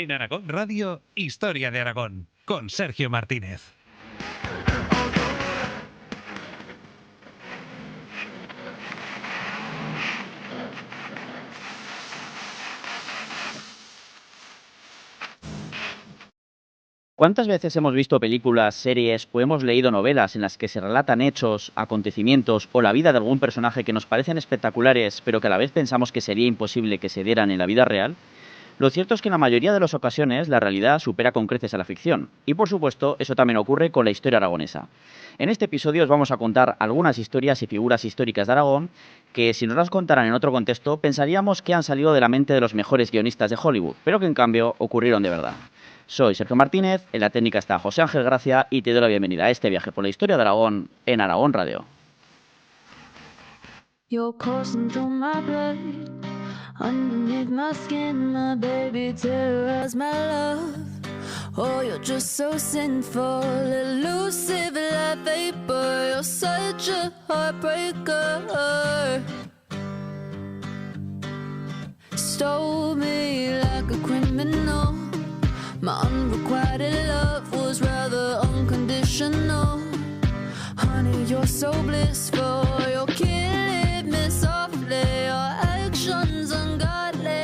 En Aragón Radio, Historia de Aragón, con Sergio Martínez. ¿Cuántas veces hemos visto películas, series o hemos leído novelas en las que se relatan hechos, acontecimientos o la vida de algún personaje que nos parecen espectaculares, pero que a la vez pensamos que sería imposible que se dieran en la vida real? Lo cierto es que en la mayoría de las ocasiones la realidad supera con creces a la ficción, y por supuesto eso también ocurre con la historia aragonesa. En este episodio os vamos a contar algunas historias y figuras históricas de Aragón que, si nos las contaran en otro contexto, pensaríamos que han salido de la mente de los mejores guionistas de Hollywood, pero que en cambio ocurrieron de verdad. Soy Sergio Martínez, en la técnica está José Ángel Gracia y te doy la bienvenida a este viaje por la historia de Aragón en Aragón Radio. You're coursing through my blood, underneath my skin, my baby, terrorize my love. Oh, you're just so sinful, elusive like vapor. You're such a heartbreaker. Stole me like a criminal. My unrequited love was rather unconditional. Honey, you're so blissful. You're killing me softly. Your actions ungodly.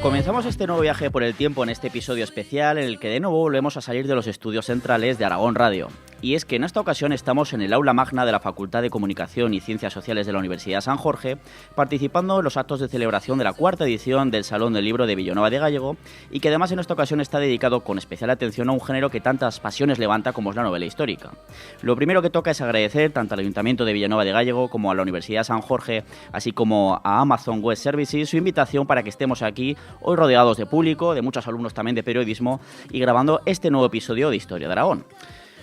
Comenzamos este nuevo viaje por el tiempo en este episodio especial en el que de nuevo volvemos a salir de los estudios centrales de Aragón Radio. Y es que en esta ocasión estamos en el aula magna de la Facultad de Comunicación y Ciencias Sociales de la Universidad San Jorge, participando en los actos de celebración de la cuarta edición del Salón del Libro de Villanueva de Gállego, y que además en esta ocasión está dedicado con especial atención a un género que tantas pasiones levanta como es la novela histórica. Lo primero que toca es agradecer tanto al Ayuntamiento de Villanueva de Gállego como a la Universidad San Jorge, así como a Amazon Web Services, su invitación para que estemos aquí hoy rodeados de público, de muchos alumnos también de periodismo, y grabando este nuevo episodio de Historia de Aragón.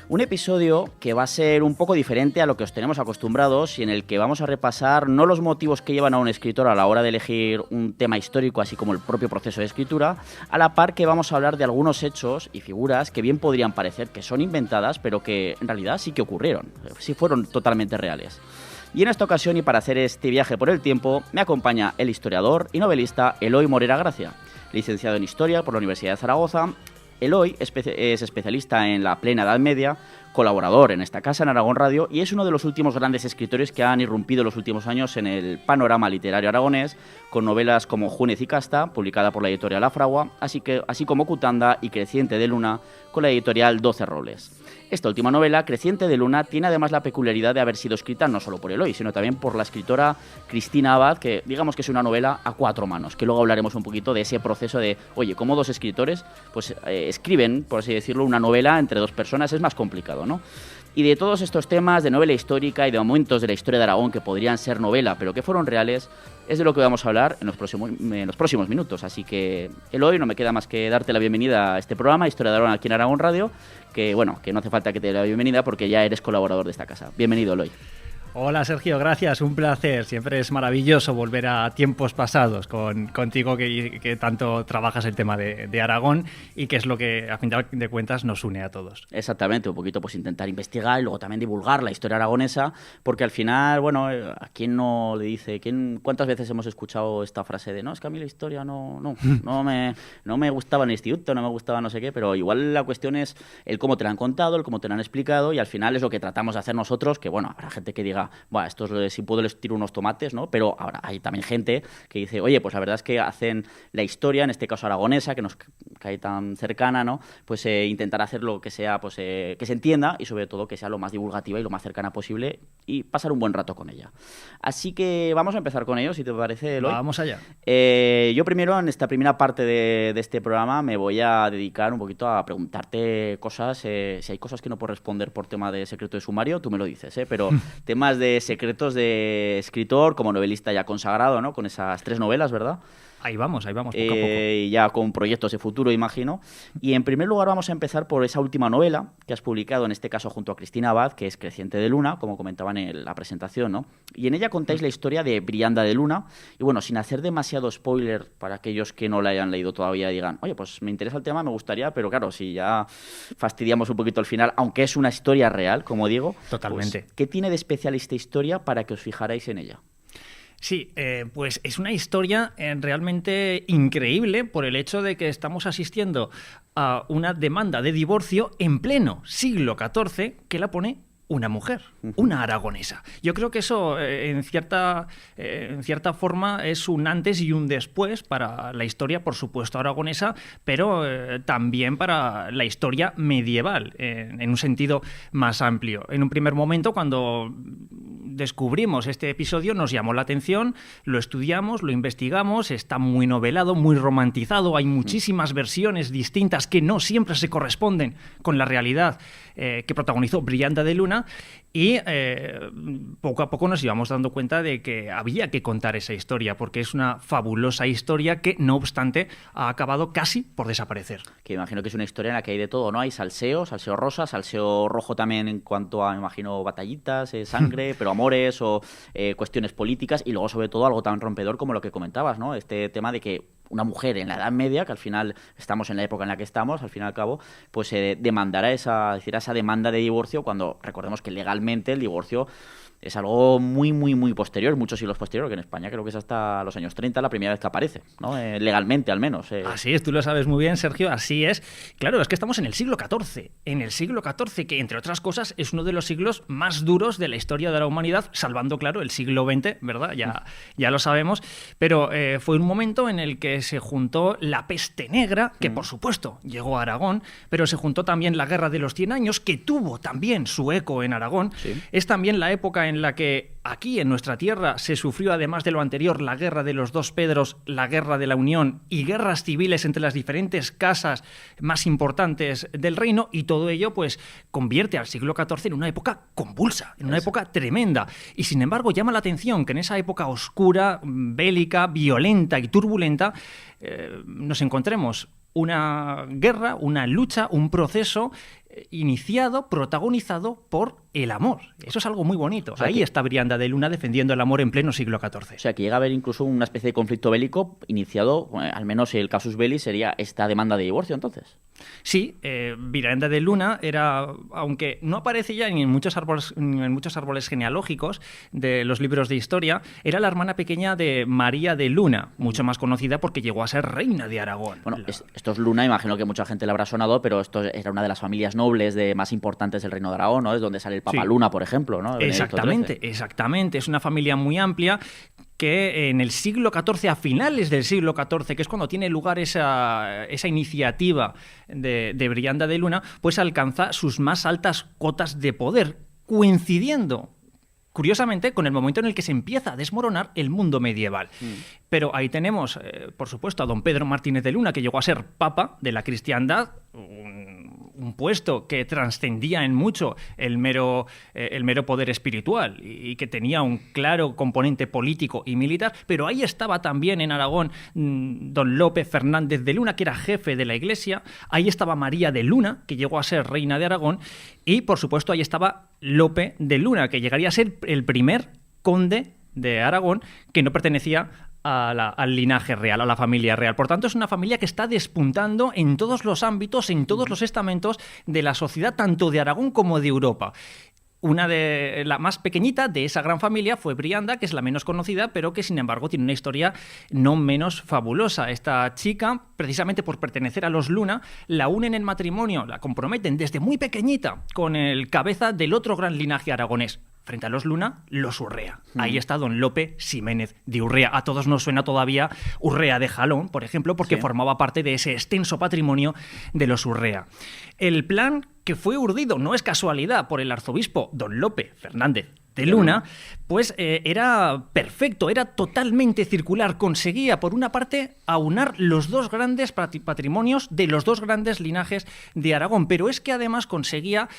Un episodio que va a ser un poco diferente a lo que os tenemos acostumbrados y en el que vamos a repasar no los motivos que llevan a un escritor a la hora de elegir un tema histórico, así como el propio proceso de escritura, a la par que vamos a hablar de algunos hechos y figuras que bien podrían parecer que son inventadas, pero que en realidad sí que ocurrieron, sí fueron totalmente reales. Y en esta ocasión, y para hacer este viaje por el tiempo, me acompaña el historiador y novelista Eloy Morera Gracia, licenciado en Historia por la Universidad de Zaragoza. Eloy es especialista en la plena Edad Media, colaborador en esta casa, en Aragón Radio, y es uno de los últimos grandes escritores que han irrumpido en los últimos años en el panorama literario aragonés, con novelas como Júnez y Casta, publicada por la editorial La Fragua, así como Cutanda y Creciente de Luna, con la editorial 12 Robles. Esta última novela, Creciente de Luna, tiene además la peculiaridad de haber sido escrita no solo por Eloy, sino también por la escritora Cristina Abad, que digamos que es una novela a cuatro manos, que luego hablaremos un poquito de ese proceso de, oye, cómo dos escritores pues escriben, por así decirlo, una novela entre dos personas, es más complicado, ¿no? Y de todos estos temas de novela histórica y de momentos de la historia de Aragón que podrían ser novela, pero que fueron reales, es de lo que vamos a hablar en los próximos minutos. Así que, Eloy, no me queda más que darte la bienvenida a este programa, Historia de Aragón, aquí en Aragón Radio, que bueno, que no hace falta que te dé la bienvenida porque ya eres colaborador de esta casa. Bienvenido, Eloy. Hola Sergio, gracias, un placer. Siempre es maravilloso volver a tiempos pasados contigo que tanto trabajas el tema de Aragón y que es lo que a fin de cuentas nos une a todos. Exactamente, un poquito pues intentar investigar y luego también divulgar la historia aragonesa, porque al final, bueno, ¿a quién no le dice? ¿Cuántas veces hemos escuchado esta frase de no, es que a mí la historia no me gustaba en el instituto, no me gustaba no sé qué, pero igual la cuestión es el cómo te la han contado, el cómo te la han explicado, y al final es lo que tratamos de hacer nosotros, que bueno, habrá gente que diga, bueno, esto es, si puedo les tiro unos tomates, ¿no? Pero ahora hay también gente que dice, oye, pues la verdad es que hacen la historia, en este caso aragonesa, que nos cae tan cercana, ¿no? Pues intentar hacer lo que sea, pues que se entienda y sobre todo que sea lo más divulgativa y lo más cercana posible y pasar un buen rato con ella. Así que vamos a empezar con ello, si te parece, Eloy. Vamos allá. Yo primero, en esta primera parte de este programa, me voy a dedicar un poquito a preguntarte cosas. Si hay cosas que no puedo responder por tema de secreto de sumario, tú me lo dices, pero temas de secretos de escritor como novelista ya consagrado, ¿no? Con esas 3 novelas, ¿verdad? Ahí vamos, poco a poco. Ya con proyectos de futuro, imagino. Y en primer lugar vamos a empezar por esa última novela que has publicado, en este caso junto a Cristina Abad, que es Creciente de Luna, como comentaban en la presentación, ¿no? Y en ella contáis la historia de Brianda de Luna. Y bueno, sin hacer demasiado spoiler para aquellos que no la hayan leído todavía y digan, oye, pues me interesa el tema, me gustaría, pero claro, si ya fastidiamos un poquito el final, aunque es una historia real, como digo. Totalmente. Pues, ¿qué tiene de especial esta historia para que os fijarais en ella? Sí, pues es una historia realmente increíble por el hecho de que estamos asistiendo a una demanda de divorcio en pleno siglo XIV que la pone una mujer, una aragonesa. Yo creo que eso, en cierta forma, es un antes y un después para la historia, por supuesto, aragonesa, pero también para la historia medieval, en un sentido más amplio. En un primer momento, cuando descubrimos este episodio, nos llamó la atención, lo estudiamos, lo investigamos, está muy novelado, muy romantizado, hay muchísimas versiones distintas que no siempre se corresponden con la realidad que protagonizó Brianda de Luna, y poco a poco nos íbamos dando cuenta de que había que contar esa historia, porque es una fabulosa historia que, no obstante, ha acabado casi por desaparecer. Que imagino que es una historia en la que hay de todo, ¿no? Hay salseo rosa, salseo rojo también en cuanto a, me imagino, batallitas, sangre, pero amores o cuestiones políticas, y luego, sobre todo, algo tan rompedor como lo que comentabas, ¿no? Este tema de que una mujer en la Edad Media, que al final estamos en la época en la que estamos, al fin y al cabo, pues demandará esa demanda de divorcio, cuando recordemos que legalmente el divorcio es algo muy, muy, muy posterior, muchos siglos posterior, que en España creo que es hasta los años 30 la primera vez que aparece, ¿no? Legalmente, al menos. Así es, tú lo sabes muy bien, Sergio, así es. Claro, es que estamos en el siglo XIV, que, entre otras cosas, es uno de los siglos más duros de la historia de la humanidad, salvando, claro, el siglo XX, ¿verdad? Ya lo sabemos, pero fue un momento en el que se juntó la peste negra, que por supuesto llegó a Aragón, pero se juntó también la Guerra de los 100 años, que tuvo también su eco en Aragón. Sí. Es también la época en la que aquí en nuestra tierra se sufrió, además de lo anterior, la Guerra de los Dos Pedros, la Guerra de la Unión y guerras civiles entre las diferentes casas más importantes del reino, y todo ello pues convierte al siglo XIV en una época convulsa, en una época tremenda. Y sin embargo llama la atención que en esa época oscura, bélica, violenta y turbulenta nos encontremos una guerra, una lucha, un proceso iniciado, protagonizado por el amor. Eso es algo muy bonito. O sea, ahí está Brianda de Luna defendiendo el amor en pleno siglo XIV. O sea, que llega a haber incluso una especie de conflicto bélico iniciado, al menos el casus belli sería esta demanda de divorcio, entonces. Sí, Brianda de Luna era, aunque no aparece ya ni en muchos árboles genealógicos de los libros de historia, era la hermana pequeña de María de Luna, mucho más conocida porque llegó a ser reina de Aragón. Bueno, esto es Luna, imagino que mucha gente le habrá sonado, pero esto era una de las familias nobles más importantes del reino de Aragón, ¿no? Es donde sale el Papa Luna, por ejemplo, ¿no? Exactamente. Es una familia muy amplia que en el siglo XIV, a finales del siglo XIV, que es cuando tiene lugar esa iniciativa de Brianda de Luna, pues alcanza sus más altas cotas de poder, coincidiendo curiosamente con el momento en el que se empieza a desmoronar el mundo medieval. Pero ahí tenemos, por supuesto, a don Pedro Martínez de Luna, que llegó a ser papa de la cristiandad, un puesto que trascendía en mucho el mero poder espiritual y que tenía un claro componente político y militar, pero ahí estaba también en Aragón don Lope Fernández de Luna, que era jefe de la Iglesia, ahí estaba María de Luna, que llegó a ser reina de Aragón, y por supuesto ahí estaba Lope de Luna, que llegaría a ser el primer conde de Aragón que no pertenecía al linaje real, a la familia real. Por tanto, es una familia que está despuntando en todos los ámbitos, en todos los estamentos de la sociedad, tanto de Aragón como de Europa. Una de la más pequeñita de esa gran familia fue Brianda, que es la menos conocida, pero que sin embargo tiene una historia no menos fabulosa. Esta chica, precisamente por pertenecer a los Luna, la unen en matrimonio, la comprometen desde muy pequeñita con el cabeza del otro gran linaje aragonés. Frente a los Luna, los Urrea. Ahí está don Lope Ximénez de Urrea. A todos nos suena todavía Urrea de Jalón, por ejemplo, porque formaba parte de ese extenso patrimonio de los Urrea. El plan que fue urdido, no es casualidad, por el arzobispo don Lope Fernández de Luna, pues era perfecto, era totalmente circular. Conseguía, por una parte, aunar los dos grandes patrimonios de los dos grandes linajes de Aragón, pero es que además conseguía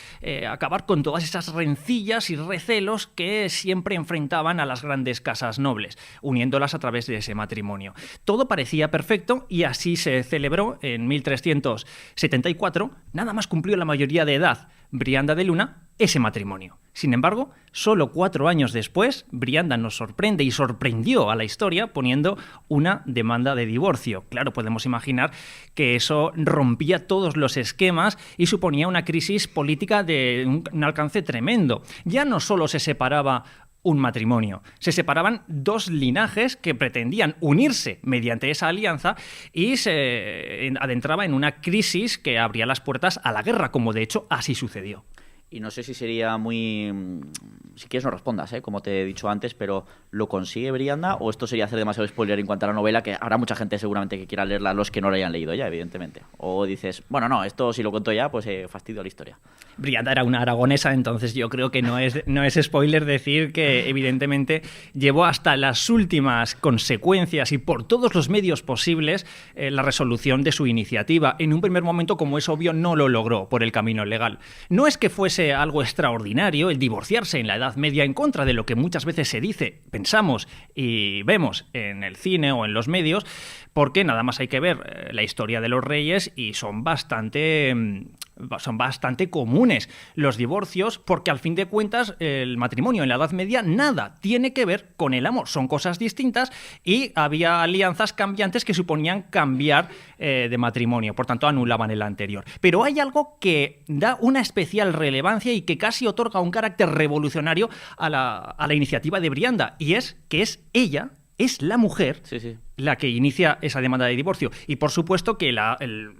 acabar con todas esas rencillas y recelos que siempre enfrentaban a las grandes casas nobles, uniéndolas a través de ese matrimonio. Todo parecía perfecto y así se celebró en 1374, nada más cumplió la mayoría de edad Brianda de Luna, ese matrimonio. Sin embargo, solo 4 años después, Brianda nos sorprende y sorprendió a la historia poniendo una demanda de divorcio. Claro, podemos imaginar que eso rompía todos los esquemas y suponía una crisis política de un alcance tremendo. Ya no solo se separaba un matrimonio. Se separaban dos linajes que pretendían unirse mediante esa alianza y se adentraba en una crisis que abría las puertas a la guerra, como de hecho así sucedió. Y no sé si sería muy... Si quieres no respondas, como te he dicho antes, pero ¿lo consigue Brianda o esto sería hacer demasiado spoiler en cuanto a la novela, que habrá mucha gente seguramente que quiera leerla, los que no la hayan leído ya, evidentemente? O dices, bueno, no, esto si lo cuento ya, pues fastidio la historia. Brianda era una aragonesa, entonces yo creo que no es spoiler decir que evidentemente llevó hasta las últimas consecuencias y por todos los medios posibles la resolución de su iniciativa. En un primer momento, como es obvio, no lo logró por el camino legal. No es que fuese algo extraordinario el divorciarse en la Edad Media en contra de lo que muchas veces se dice, pensamos y vemos en el cine o en los medios, porque nada más hay que ver la historia de los reyes y son bastante comunes los divorcios, porque al fin de cuentas el matrimonio en la Edad Media nada tiene que ver con el amor, son cosas distintas y había alianzas cambiantes que suponían cambiar de matrimonio, por tanto anulaban el anterior. Pero hay algo que da una especial relevancia y que casi otorga un carácter revolucionario a la iniciativa de Brianda, y es que ella es la mujer la que inicia esa demanda de divorcio. Y por supuesto que al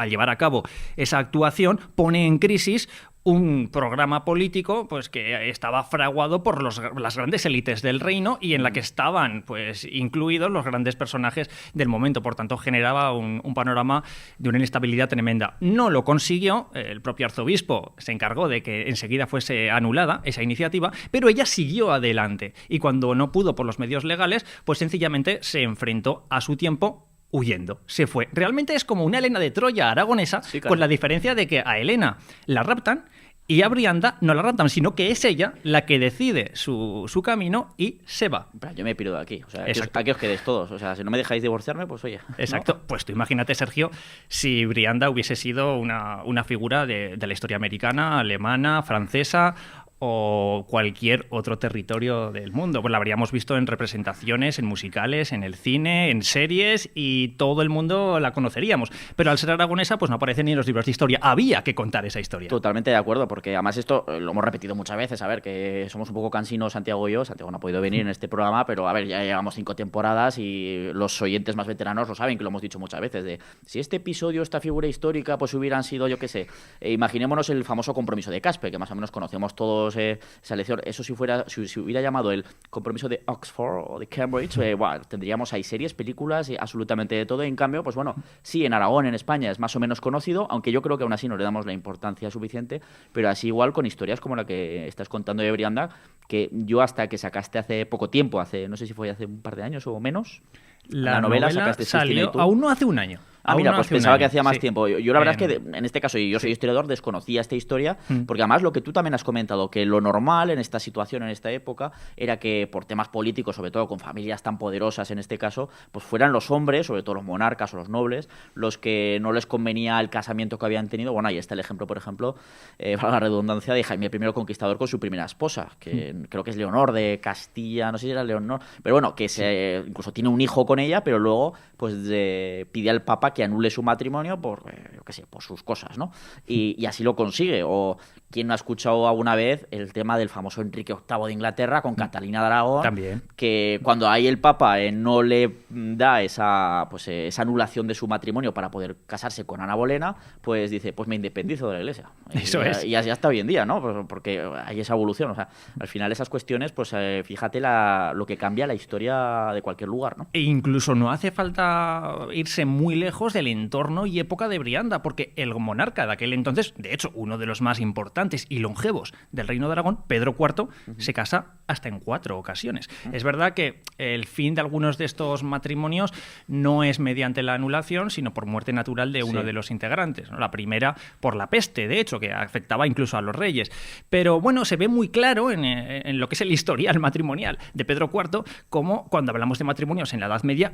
llevar a cabo esa actuación pone en crisis un programa político pues que estaba fraguado por las grandes élites del reino y en la que estaban pues incluidos los grandes personajes del momento. Por tanto, generaba un panorama de una inestabilidad tremenda. No lo consiguió, el propio arzobispo se encargó de que enseguida fuese anulada esa iniciativa, pero ella siguió adelante y cuando no pudo por los medios legales, pues sencillamente se enfrentó a su tiempo huyendo, se fue. Realmente es como una Helena de Troya aragonesa, sí, claro, con la diferencia de que a Helena la raptan y a Brianda no la raptan, sino que es ella la que decide su camino y se va. Yo me piro de aquí, o sea, aquí os quedéis todos, o sea, si no me dejáis divorciarme, pues oye. Exacto, ¿no? Pues tú imagínate, Sergio, si Brianda hubiese sido una figura de la historia americana, alemana, francesa o cualquier otro territorio del mundo. Pues la habríamos visto en representaciones, en musicales, en el cine, en series y todo el mundo la conoceríamos. Pero al ser aragonesa, pues no aparece ni en los libros de historia. Había que contar esa historia. Totalmente de acuerdo, porque además esto lo hemos repetido muchas veces. A ver, que somos un poco cansinos, Santiago y yo. Santiago no ha podido venir en este programa, pero a ver, ya llevamos 5 temporadas y los oyentes más veteranos lo saben, que lo hemos dicho muchas veces, de si este episodio, esta figura histórica, pues hubieran sido, yo qué sé, imaginémonos el famoso compromiso de Caspe, que más o menos conocemos todos esa lección. Eso si hubiera llamado el compromiso de Oxford o de Cambridge, tendríamos ahí series, películas, absolutamente de todo. En cambio, pues bueno, sí, en Aragón, en España, es más o menos conocido, aunque yo creo que aún así no le damos la importancia suficiente, pero así igual con historias como la que estás contando de Brianda, que yo hasta que sacaste hace poco tiempo, no sé si fue hace un par de años o menos, la novela sacaste salió aún no hace un año. Mira, pues pensaba que hacía más tiempo. Yo la verdad es que en este caso, y yo soy historiador, desconocía esta historia, porque además lo que tú también has comentado, que lo normal en esta situación, en esta época, era que por temas políticos, sobre todo con familias tan poderosas en este caso, pues fueran los hombres, sobre todo los monarcas o los nobles, los que no les convenía el casamiento que habían tenido. Bueno, ahí está el ejemplo, por ejemplo, para la redundancia, de Jaime I Conquistador con su primera esposa, que creo que es Leonor de Castilla, no sé si era Leonor, pero bueno, que incluso tiene un hijo con ella, pero luego pues pide al Papa que anule su matrimonio por, yo qué sé, por sus cosas, ¿no? Y así lo consigue. O quien no ha escuchado alguna vez el tema del famoso Enrique VIII de Inglaterra con Catalina de Aragón, también, que cuando ahí el Papa no le da esa anulación de su matrimonio para poder casarse con Ana Bolena, pues dice, pues me independizo de la Iglesia. Eso es. Y hasta hoy en día, ¿no? Porque hay esa evolución. O sea, al final esas cuestiones, pues fíjate lo que cambia la historia de cualquier lugar, ¿no? E incluso no hace falta irse muy lejos del entorno y época de Brianda, porque el monarca de aquel entonces, de hecho, uno de los más importantes y longevos del Reino de Aragón, Pedro IV, se casa hasta en 4 ocasiones. Es verdad que el fin de algunos de estos matrimonios no es mediante la anulación, sino por muerte natural de uno de los integrantes, ¿no? La primera por la peste, de hecho, que afectaba incluso a los reyes. Pero bueno, se ve muy claro en lo que es el historial matrimonial de Pedro IV, como cuando hablamos de matrimonios en la Edad Media,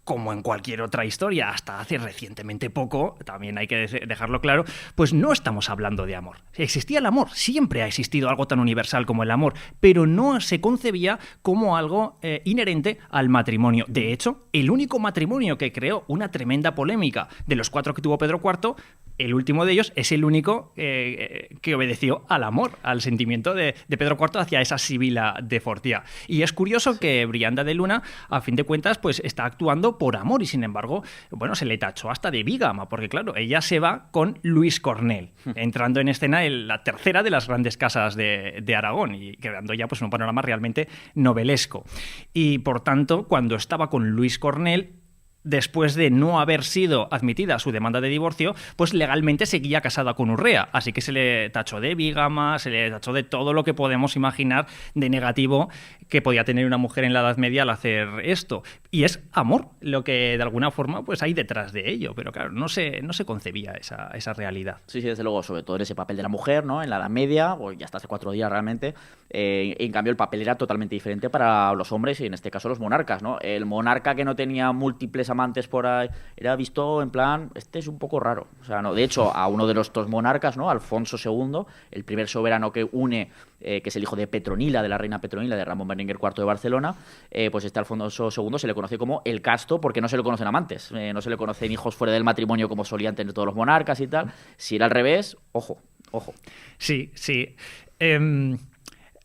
como en cualquier otra historia, hasta hace recientemente poco, también hay que dejarlo claro, pues no estamos hablando de amor. Existía el amor, siempre ha existido algo tan universal como el amor, pero no se concebía como algo inherente al matrimonio. De hecho, el único matrimonio que creó una tremenda polémica de los 4 que tuvo Pedro IV, el último de ellos es el único que obedeció al amor, al sentimiento de Pedro IV hacia esa Sibila de Fortià. Y es curioso que Brianda de Luna, a fin de cuentas, pues está actuando por amor y, sin embargo, bueno, se le tachó hasta de bígama, porque claro, ella se va con Luis Cornell, entrando en escena en la tercera de las grandes casas de Aragón y quedando ya pues un panorama realmente novelesco. Y, por tanto, cuando estaba con Luis Cornell, después de no haber sido admitida su demanda de divorcio, pues legalmente seguía casada con Urrea. Así que se le tachó de bígama, se le tachó de todo lo que podemos imaginar de negativo que podía tener una mujer en la Edad Media al hacer esto. Y es amor lo que de alguna forma pues hay detrás de ello. Pero claro, no se concebía esa realidad. Sí, desde luego, sobre todo en ese papel de la mujer, ¿no? En la Edad Media, o ya hasta hace 4 días realmente. En cambio, el papel era totalmente diferente para los hombres y en este caso los monarcas, ¿no? El monarca que no tenía múltiples amantes por ahí era visto en plan, este es un poco raro. O sea, no, de hecho, a uno de los 2 monarcas, ¿no? Alfonso II, el primer soberano que une, que es el hijo de Petronila, de la reina Petronila, de Ramón Berenguer IV de Barcelona, pues este Alfonso II se le conoce como el casto porque no se le conocen amantes, no se le conocen hijos fuera del matrimonio como solían tener todos los monarcas y tal. Si era al revés, ojo. Sí.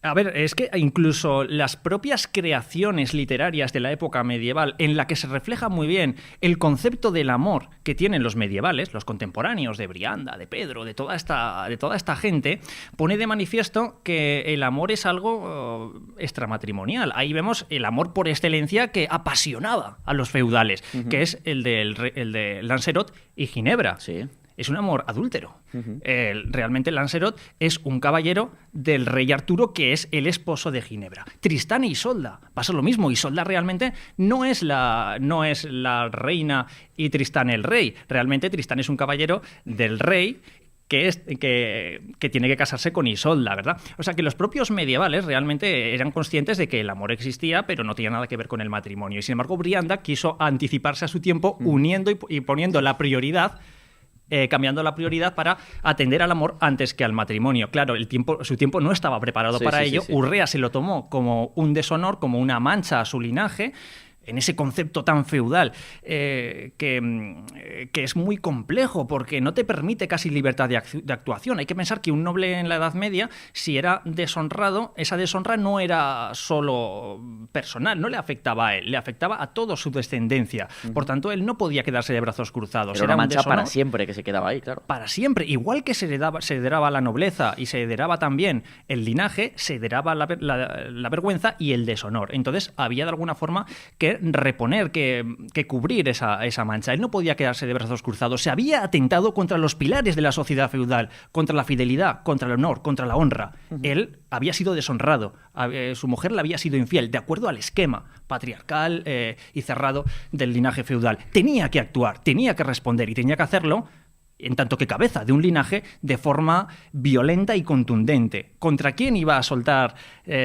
A ver, es que incluso las propias creaciones literarias de la época medieval, en la que se refleja muy bien el concepto del amor que tienen los medievales, los contemporáneos de Brianda, de Pedro, de toda esta gente, pone de manifiesto que el amor es algo extramatrimonial. Ahí vemos el amor por excelencia que apasionaba a los feudales, que es el de Lancelot y Ginebra. Sí. Es un amor adúltero. Realmente Lancelot es un caballero del rey Arturo, que es el esposo de Ginebra. Tristán e Isolda pasa lo mismo. Isolda realmente no es la reina y Tristán el rey. Realmente Tristán es un caballero del rey que tiene que casarse con Isolda, ¿verdad? O sea que los propios medievales realmente eran conscientes de que el amor existía, pero no tenía nada que ver con el matrimonio. Y sin embargo, Brianda quiso anticiparse a su tiempo, uniendo y poniendo la prioridad, cambiando la prioridad para atender al amor antes que al matrimonio. Claro, su tiempo no estaba preparado para ello. Sí. Urrea se lo tomó como un deshonor, como una mancha a su linaje, en ese concepto tan feudal que es muy complejo porque no te permite casi libertad de actuación. Hay que pensar que un noble en la Edad Media, si era deshonrado, esa deshonra no era solo personal, no le afectaba a él, le afectaba a toda su descendencia. Por tanto, él no podía quedarse de brazos cruzados. Era una mancha para siempre que se quedaba ahí, claro. Para siempre. Igual que se heredaba la nobleza y se heredaba también el linaje, se heredaba la vergüenza y el deshonor. Entonces, había de alguna forma que reponer, que cubrir esa mancha. Él no podía quedarse de brazos cruzados. Se había atentado contra los pilares de la sociedad feudal, contra la fidelidad, contra el honor, contra la honra. Él había sido deshonrado. Su mujer le había sido infiel, de acuerdo al esquema patriarcal y cerrado del linaje feudal. Tenía que actuar, tenía que responder y tenía que hacerlo en tanto que cabeza de un linaje de forma violenta y contundente. ¿Contra quién iba a soltar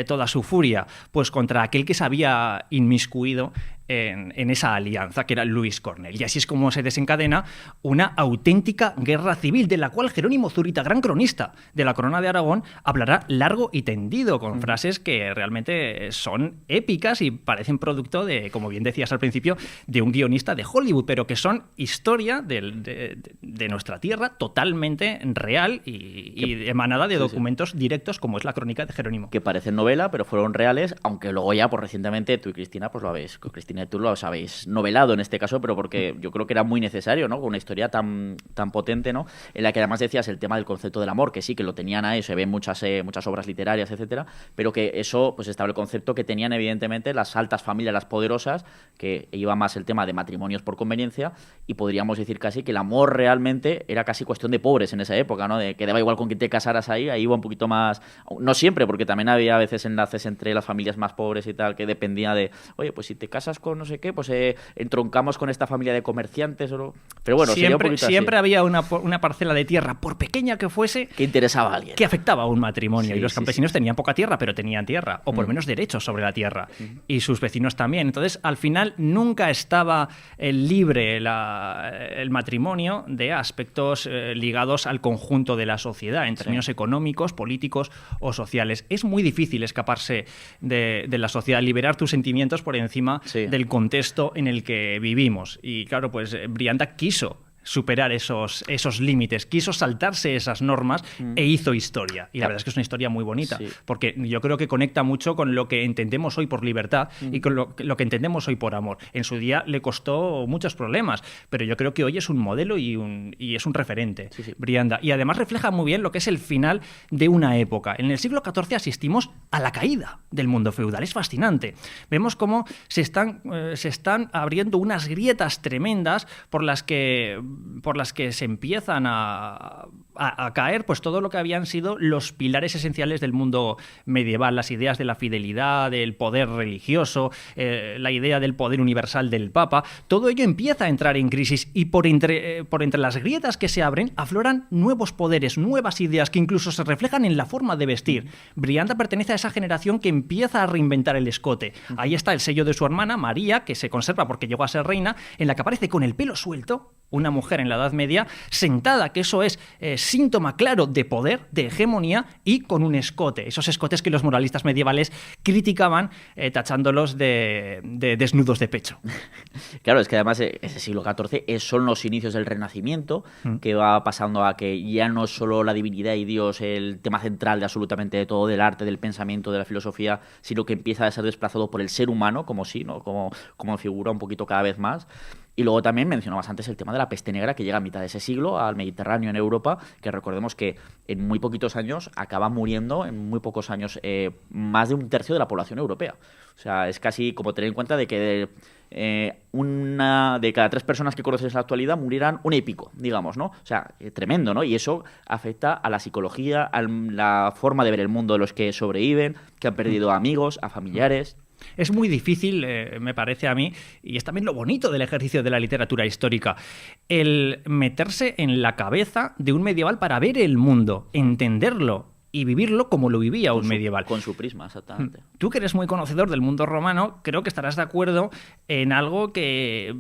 toda su furia? Pues contra aquel que se había inmiscuido en esa alianza, que era Luis Cornell. Y así es como se desencadena una auténtica guerra civil, de la cual Jerónimo Zurita, gran cronista de la Corona de Aragón, hablará largo y tendido, con frases que realmente son épicas y parecen producto de, como bien decías al principio, de un guionista de Hollywood, pero que son historia de nuestra tierra, totalmente real y emanada de documentos directos, como es la crónica de Jerónimo. Que parecen novela, pero fueron reales, aunque luego ya, pues recientemente, tú y Cristina, pues lo habéis... Cristina, tú lo habéis novelado en este caso, pero porque yo creo que era muy necesario, ¿no? Con una historia tan potente, ¿no? En la que además decías el tema del concepto del amor, que sí, que lo tenían ahí, se ven muchas obras literarias, etcétera, pero que eso, pues estaba el concepto que tenían evidentemente las altas familias, las poderosas, que iba más el tema de matrimonios por conveniencia, y podríamos decir casi que el amor realmente era casi cuestión de pobres en esa época, ¿no? De que daba igual con quién te casaras ahí iba un poquito más... No siempre, porque también había a veces enlaces entre las familias más pobres y tal, que dependía de, oye, pues si te casas con con no sé qué, pues entroncamos con esta familia de comerciantes. Pero bueno, sería un poquito siempre así. había una parcela de tierra, por pequeña que fuese, Que interesaba a alguien. que afectaba a un matrimonio. Sí, Y los campesinos tenían poca tierra, pero tenían tierra, o por lo menos derechos sobre la tierra. Y sus vecinos también. Entonces, al final, nunca estaba libre el matrimonio de aspectos ligados al conjunto de la sociedad, en términos económicos, políticos o sociales. Es muy difícil escaparse de la sociedad, liberar tus sentimientos por encima del contexto en el que vivimos. Y claro, pues Brianda quiso superar esos límites, quiso saltarse esas normas e hizo historia. Y la verdad es que es una historia muy bonita, porque yo creo que conecta mucho con lo que entendemos hoy por libertad y con lo que entendemos hoy por amor. En su día le costó muchos problemas, pero yo creo que hoy es un modelo y es un referente, Brianda. Y además refleja muy bien lo que es el final de una época. En el siglo XIV asistimos a la caída del mundo feudal. Es fascinante. Vemos cómo se están abriendo unas grietas tremendas por las que se empiezan a caer pues todo lo que habían sido los pilares esenciales del mundo medieval, las ideas de la fidelidad, del poder religioso, la idea del poder universal del Papa. Todo ello empieza a entrar en crisis y por entre las grietas que se abren afloran nuevos poderes, nuevas ideas que incluso se reflejan en la forma de vestir. Brianda pertenece a esa generación que empieza a reinventar el escote. Ahí está el sello de su hermana, María, que se conserva porque llegó a ser reina, en la que aparece con el pelo suelto, una mujer en la Edad Media sentada, que eso es síntoma claro de poder, de hegemonía, y con un escote, esos escotes que los moralistas medievales criticaban tachándolos de desnudos de pecho. Claro, es que además ese siglo XIV son los inicios del Renacimiento, que va pasando a que ya no es solo la divinidad y Dios el tema central de absolutamente todo, del arte, del pensamiento, de la filosofía, sino que empieza a ser desplazado por el ser humano, como figura un poquito cada vez más. Y luego también mencionabas antes el tema de la peste negra, que llega a mitad de ese siglo al Mediterráneo, en Europa, que recordemos que en muy poquitos años acaba muriendo, en muy pocos años, más de un tercio de la población europea. O sea, es casi como tener en cuenta de que una de cada 3 personas que conoces en la actualidad murieran 1 y pico, digamos, ¿no? O sea, tremendo, ¿no? Y eso afecta a la psicología, a la forma de ver el mundo de los que sobreviven, que han perdido amigos, a familiares. Es muy difícil, me parece a mí, y es también lo bonito del ejercicio de la literatura histórica, el meterse en la cabeza de un medieval para ver el mundo, entenderlo y vivirlo como lo vivía un medieval. Con su prisma, exactamente. Tú, que eres muy conocedor del mundo romano, creo que estarás de acuerdo en algo que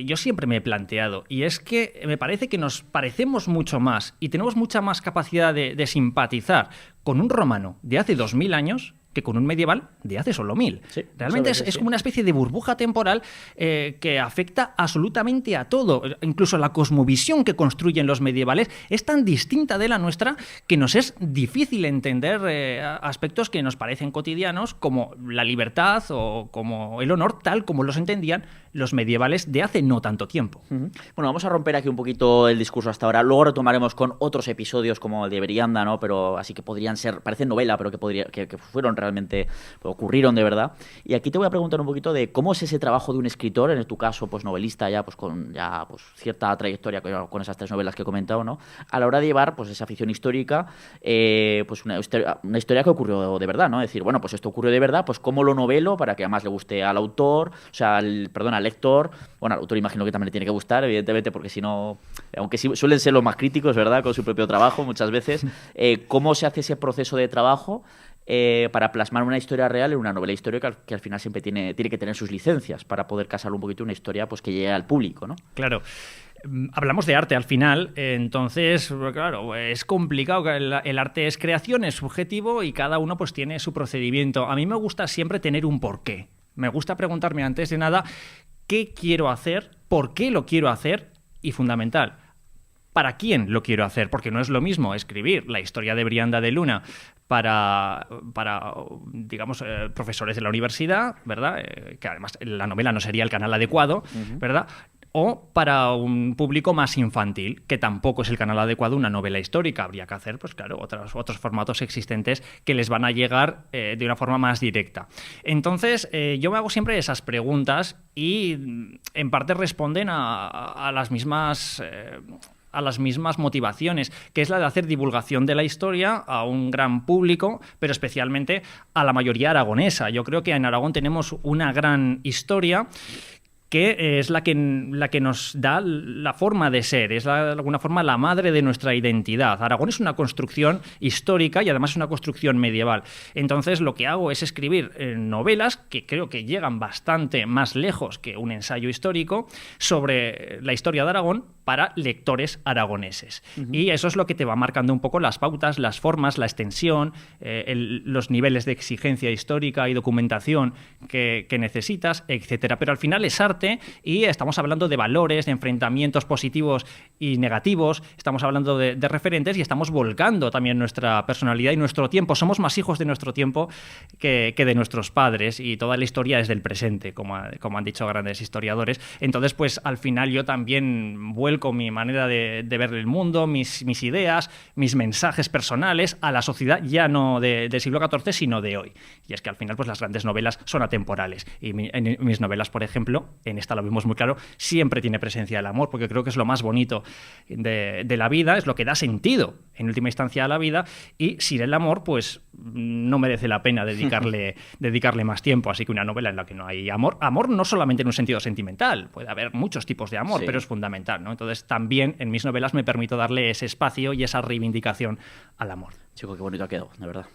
yo siempre me he planteado, y es que me parece que nos parecemos mucho más y tenemos mucha más capacidad de simpatizar con un romano de hace 2000 años que con un medieval de hace solo 1000. Sí, realmente es como una especie de burbuja temporal que afecta absolutamente a todo. Incluso la cosmovisión que construyen los medievales es tan distinta de la nuestra que nos es difícil entender aspectos que nos parecen cotidianos, como la libertad o como el honor, tal como los entendían los medievales de hace no tanto tiempo. Bueno, vamos a romper aquí un poquito el discurso hasta ahora. Luego retomaremos con otros episodios como el de Brianda, ¿no? Pero así que podrían ser, parecen novela, pero que fueron realmente, ocurrieron de verdad. Y aquí te voy a preguntar un poquito de cómo es ese trabajo de un escritor, en tu caso, pues novelista ya, pues con ya pues cierta trayectoria con esas 3 novelas que he comentado, ¿no? A la hora de llevar pues esa ficción histórica, pues una historia que ocurrió de verdad, ¿no? Es decir, bueno, pues esto ocurrió de verdad, pues cómo lo novelo para que además le guste al autor, o sea, al lector. Bueno, al autor imagino que también le tiene que gustar, evidentemente, porque si no, aunque sí suelen ser los más críticos, ¿verdad?, con su propio trabajo muchas veces. ¿Cómo se hace ese proceso de trabajo para plasmar una historia real en una novela histórica que al final siempre tiene que tener sus licencias para poder casar un poquito una historia pues que llegue al público, ¿no? Claro. Hablamos de arte al final, entonces, claro, es complicado. El arte es creación, es subjetivo y cada uno pues tiene su procedimiento. A mí me gusta siempre tener un porqué. Me gusta preguntarme antes de nada qué quiero hacer, por qué lo quiero hacer y, fundamental, ¿para quién lo quiero hacer? Porque no es lo mismo escribir la historia de Brianda de Luna para digamos, profesores de la universidad, ¿verdad? Que además la novela no sería el canal adecuado, ¿verdad? O para un público más infantil, que tampoco es el canal adecuado una novela histórica. Habría que hacer, pues claro, otros formatos existentes que les van a llegar de una forma más directa. Entonces, yo me hago siempre esas preguntas y en parte responden a las mismas a las mismas motivaciones, que es la de hacer divulgación de la historia a un gran público, pero especialmente a la mayoría aragonesa. Yo creo que en Aragón tenemos una gran historia que es la que nos da la forma de ser, es de alguna forma la madre de nuestra identidad. Aragón es una construcción histórica y además es una construcción medieval. Entonces lo que hago es escribir novelas que creo que llegan bastante más lejos que un ensayo histórico sobre la historia de Aragón para lectores aragoneses. Y eso es lo que te va marcando un poco las pautas, las formas, la extensión, los niveles de exigencia histórica y documentación que necesitas, etcétera. Pero al final es arte y estamos hablando de valores, de enfrentamientos positivos y negativos, estamos hablando de referentes y estamos volcando también nuestra personalidad y nuestro tiempo. Somos más hijos de nuestro tiempo que de nuestros padres y toda la historia es del presente, como han dicho grandes historiadores. Entonces, pues al final yo también vuelco mi manera de ver el mundo, mis ideas, mis mensajes personales a la sociedad ya no del siglo XIV, sino de hoy. Y es que al final pues las grandes novelas son atemporales. Y en mis novelas, por ejemplo, en esta lo vemos muy claro, siempre tiene presencia el amor, porque creo que es lo más bonito de la vida, es lo que da sentido en última instancia a la vida, y sin el amor pues no merece la pena dedicarle más tiempo. Así que una novela en la que no hay amor no solamente en un sentido sentimental, puede haber muchos tipos de amor, sí, pero es fundamental, ¿no? Entonces también en mis novelas me permito darle ese espacio y esa reivindicación al amor. Chico, qué bonito ha quedado, de verdad.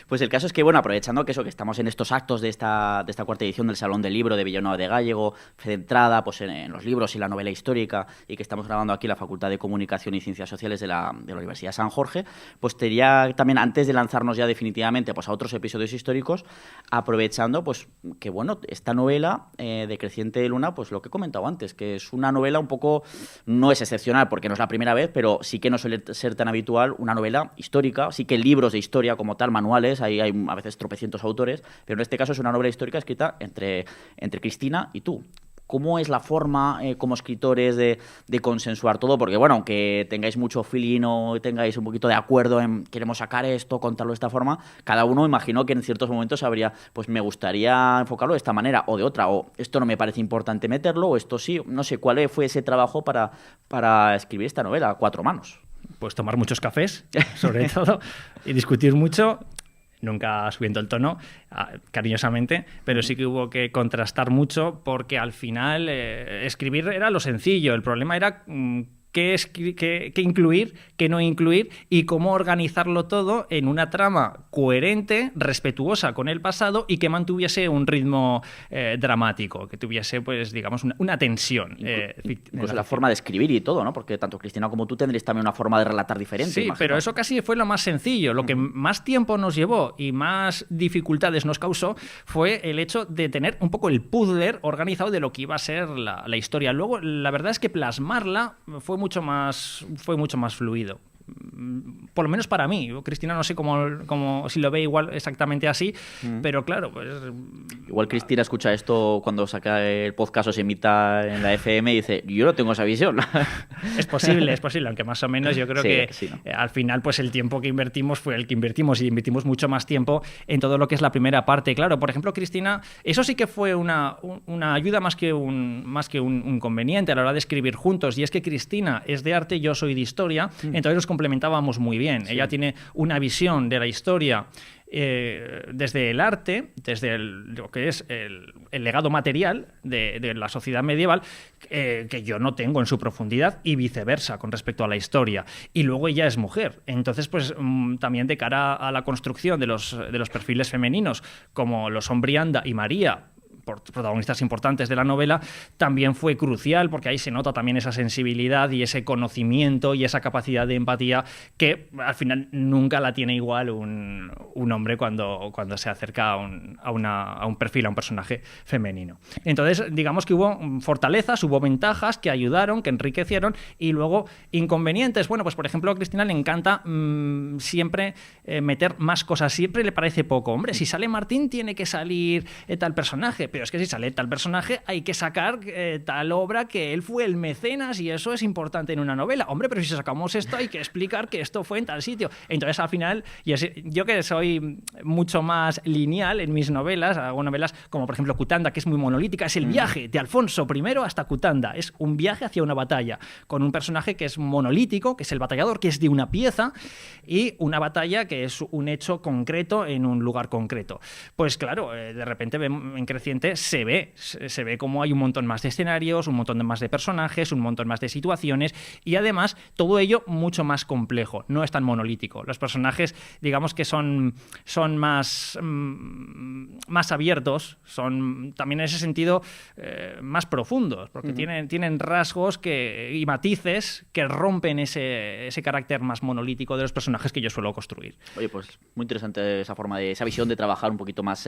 Pues el caso es que, bueno, aprovechando que estamos en estos actos de esta cuarta edición del Salón del Libro de Villanueva de Gállego, centrada pues, en los libros y la novela histórica, y que estamos grabando aquí en la Facultad de Comunicación y Ciencias Sociales de la Universidad de San Jorge, pues quería también, antes de lanzarnos ya definitivamente pues, a otros episodios históricos, aprovechando pues que, bueno, esta novela de Creciente Luna, pues lo que he comentado antes, que es una novela un poco, no es excepcional porque no es la primera vez, pero sí que no suele ser tan habitual una novela histórica, sí que libros de historia como tal, manuales, hay a veces tropecientos autores, pero en este caso es una novela histórica escrita entre Cristina y tú. ¿Cómo es la forma como escritores de consensuar todo? Porque, bueno, aunque tengáis mucho feeling o tengáis un poquito de acuerdo en queremos sacar esto, contarlo de esta forma, cada uno imagino que en ciertos momentos habría, pues me gustaría enfocarlo de esta manera o de otra, o esto no me parece importante meterlo, o esto sí, no sé, ¿cuál fue ese trabajo para escribir esta novela a cuatro manos? Pues tomar muchos cafés, sobre todo, y discutir mucho, nunca subiendo el tono, cariñosamente, pero sí que hubo que contrastar mucho porque al final escribir era lo sencillo, el problema era qué incluir, qué no incluir y cómo organizarlo todo en una trama coherente, respetuosa con el pasado y que mantuviese un ritmo dramático, que tuviese, pues, digamos, una tensión. Incluso la forma de escribir y todo, ¿no? Porque tanto Cristina como tú tendréis también una forma de relatar diferente. Sí, imagino. Pero eso casi fue lo más sencillo. Lo que más tiempo nos llevó y más dificultades nos causó fue el hecho de tener un poco el puzzle organizado de lo que iba a ser la historia. Luego, la verdad es que plasmarla fue mucho más fluido. Por lo menos para mí. Cristina no sé cómo si lo ve igual exactamente así, pero claro, pues... Igual Cristina escucha esto cuando saca el podcast o se emita en la FM y dice, yo no tengo esa visión. Es posible, aunque más o menos yo creo que sí, ¿no? Al final pues el tiempo que invertimos fue el que invertimos y invertimos mucho más tiempo en todo lo que es la primera parte. Claro, por ejemplo, Cristina, eso sí que fue una ayuda más que un inconveniente a la hora de escribir juntos, y es que Cristina es de arte, yo soy de historia, entonces nos complementábamos muy bien. Sí. Ella tiene una visión de la historia desde el arte, desde lo que es el legado material de la sociedad medieval, que yo no tengo en su profundidad, y viceversa con respecto a la historia. Y luego ella es mujer. Entonces, pues también de cara a la construcción de los perfiles femeninos, como lo son Brianda y María, protagonistas importantes de la novela, también fue crucial, porque ahí se nota también esa sensibilidad y ese conocimiento y esa capacidad de empatía que al final nunca la tiene igual un hombre cuando se acerca a un perfil, a un personaje femenino. Entonces, digamos que hubo fortalezas, hubo ventajas que ayudaron, que enriquecieron, y luego inconvenientes. Bueno, pues por ejemplo a Cristina le encanta siempre meter más cosas, siempre le parece poco. Hombre, si sale Martín tiene que salir tal personaje, pero es que si sale tal personaje hay que sacar tal obra que él fue el mecenas y eso es importante en una novela. Hombre, pero si sacamos esto hay que explicar que esto fue en tal sitio. Entonces al final, yo que soy mucho más lineal en mis novelas. Hago novelas como, por ejemplo, Cutanda, que es muy monolítica. Es el viaje de Alfonso I hasta Cutanda. Es un viaje hacia una batalla, con un personaje que es monolítico, que es el batallador, que es de una pieza, y una batalla que es un hecho concreto en un lugar concreto. Pues claro, de repente en Creciente se ve como hay un montón más de escenarios, un montón más de personajes, un montón más de situaciones, y además todo ello mucho más complejo, no es tan monolítico. Los personajes, digamos que son más abiertos, son también en ese sentido más profundos, porque tienen rasgos y matices que rompen ese carácter más monolítico de los personajes que yo suelo construir. Oye, pues muy interesante esa visión de trabajar un poquito más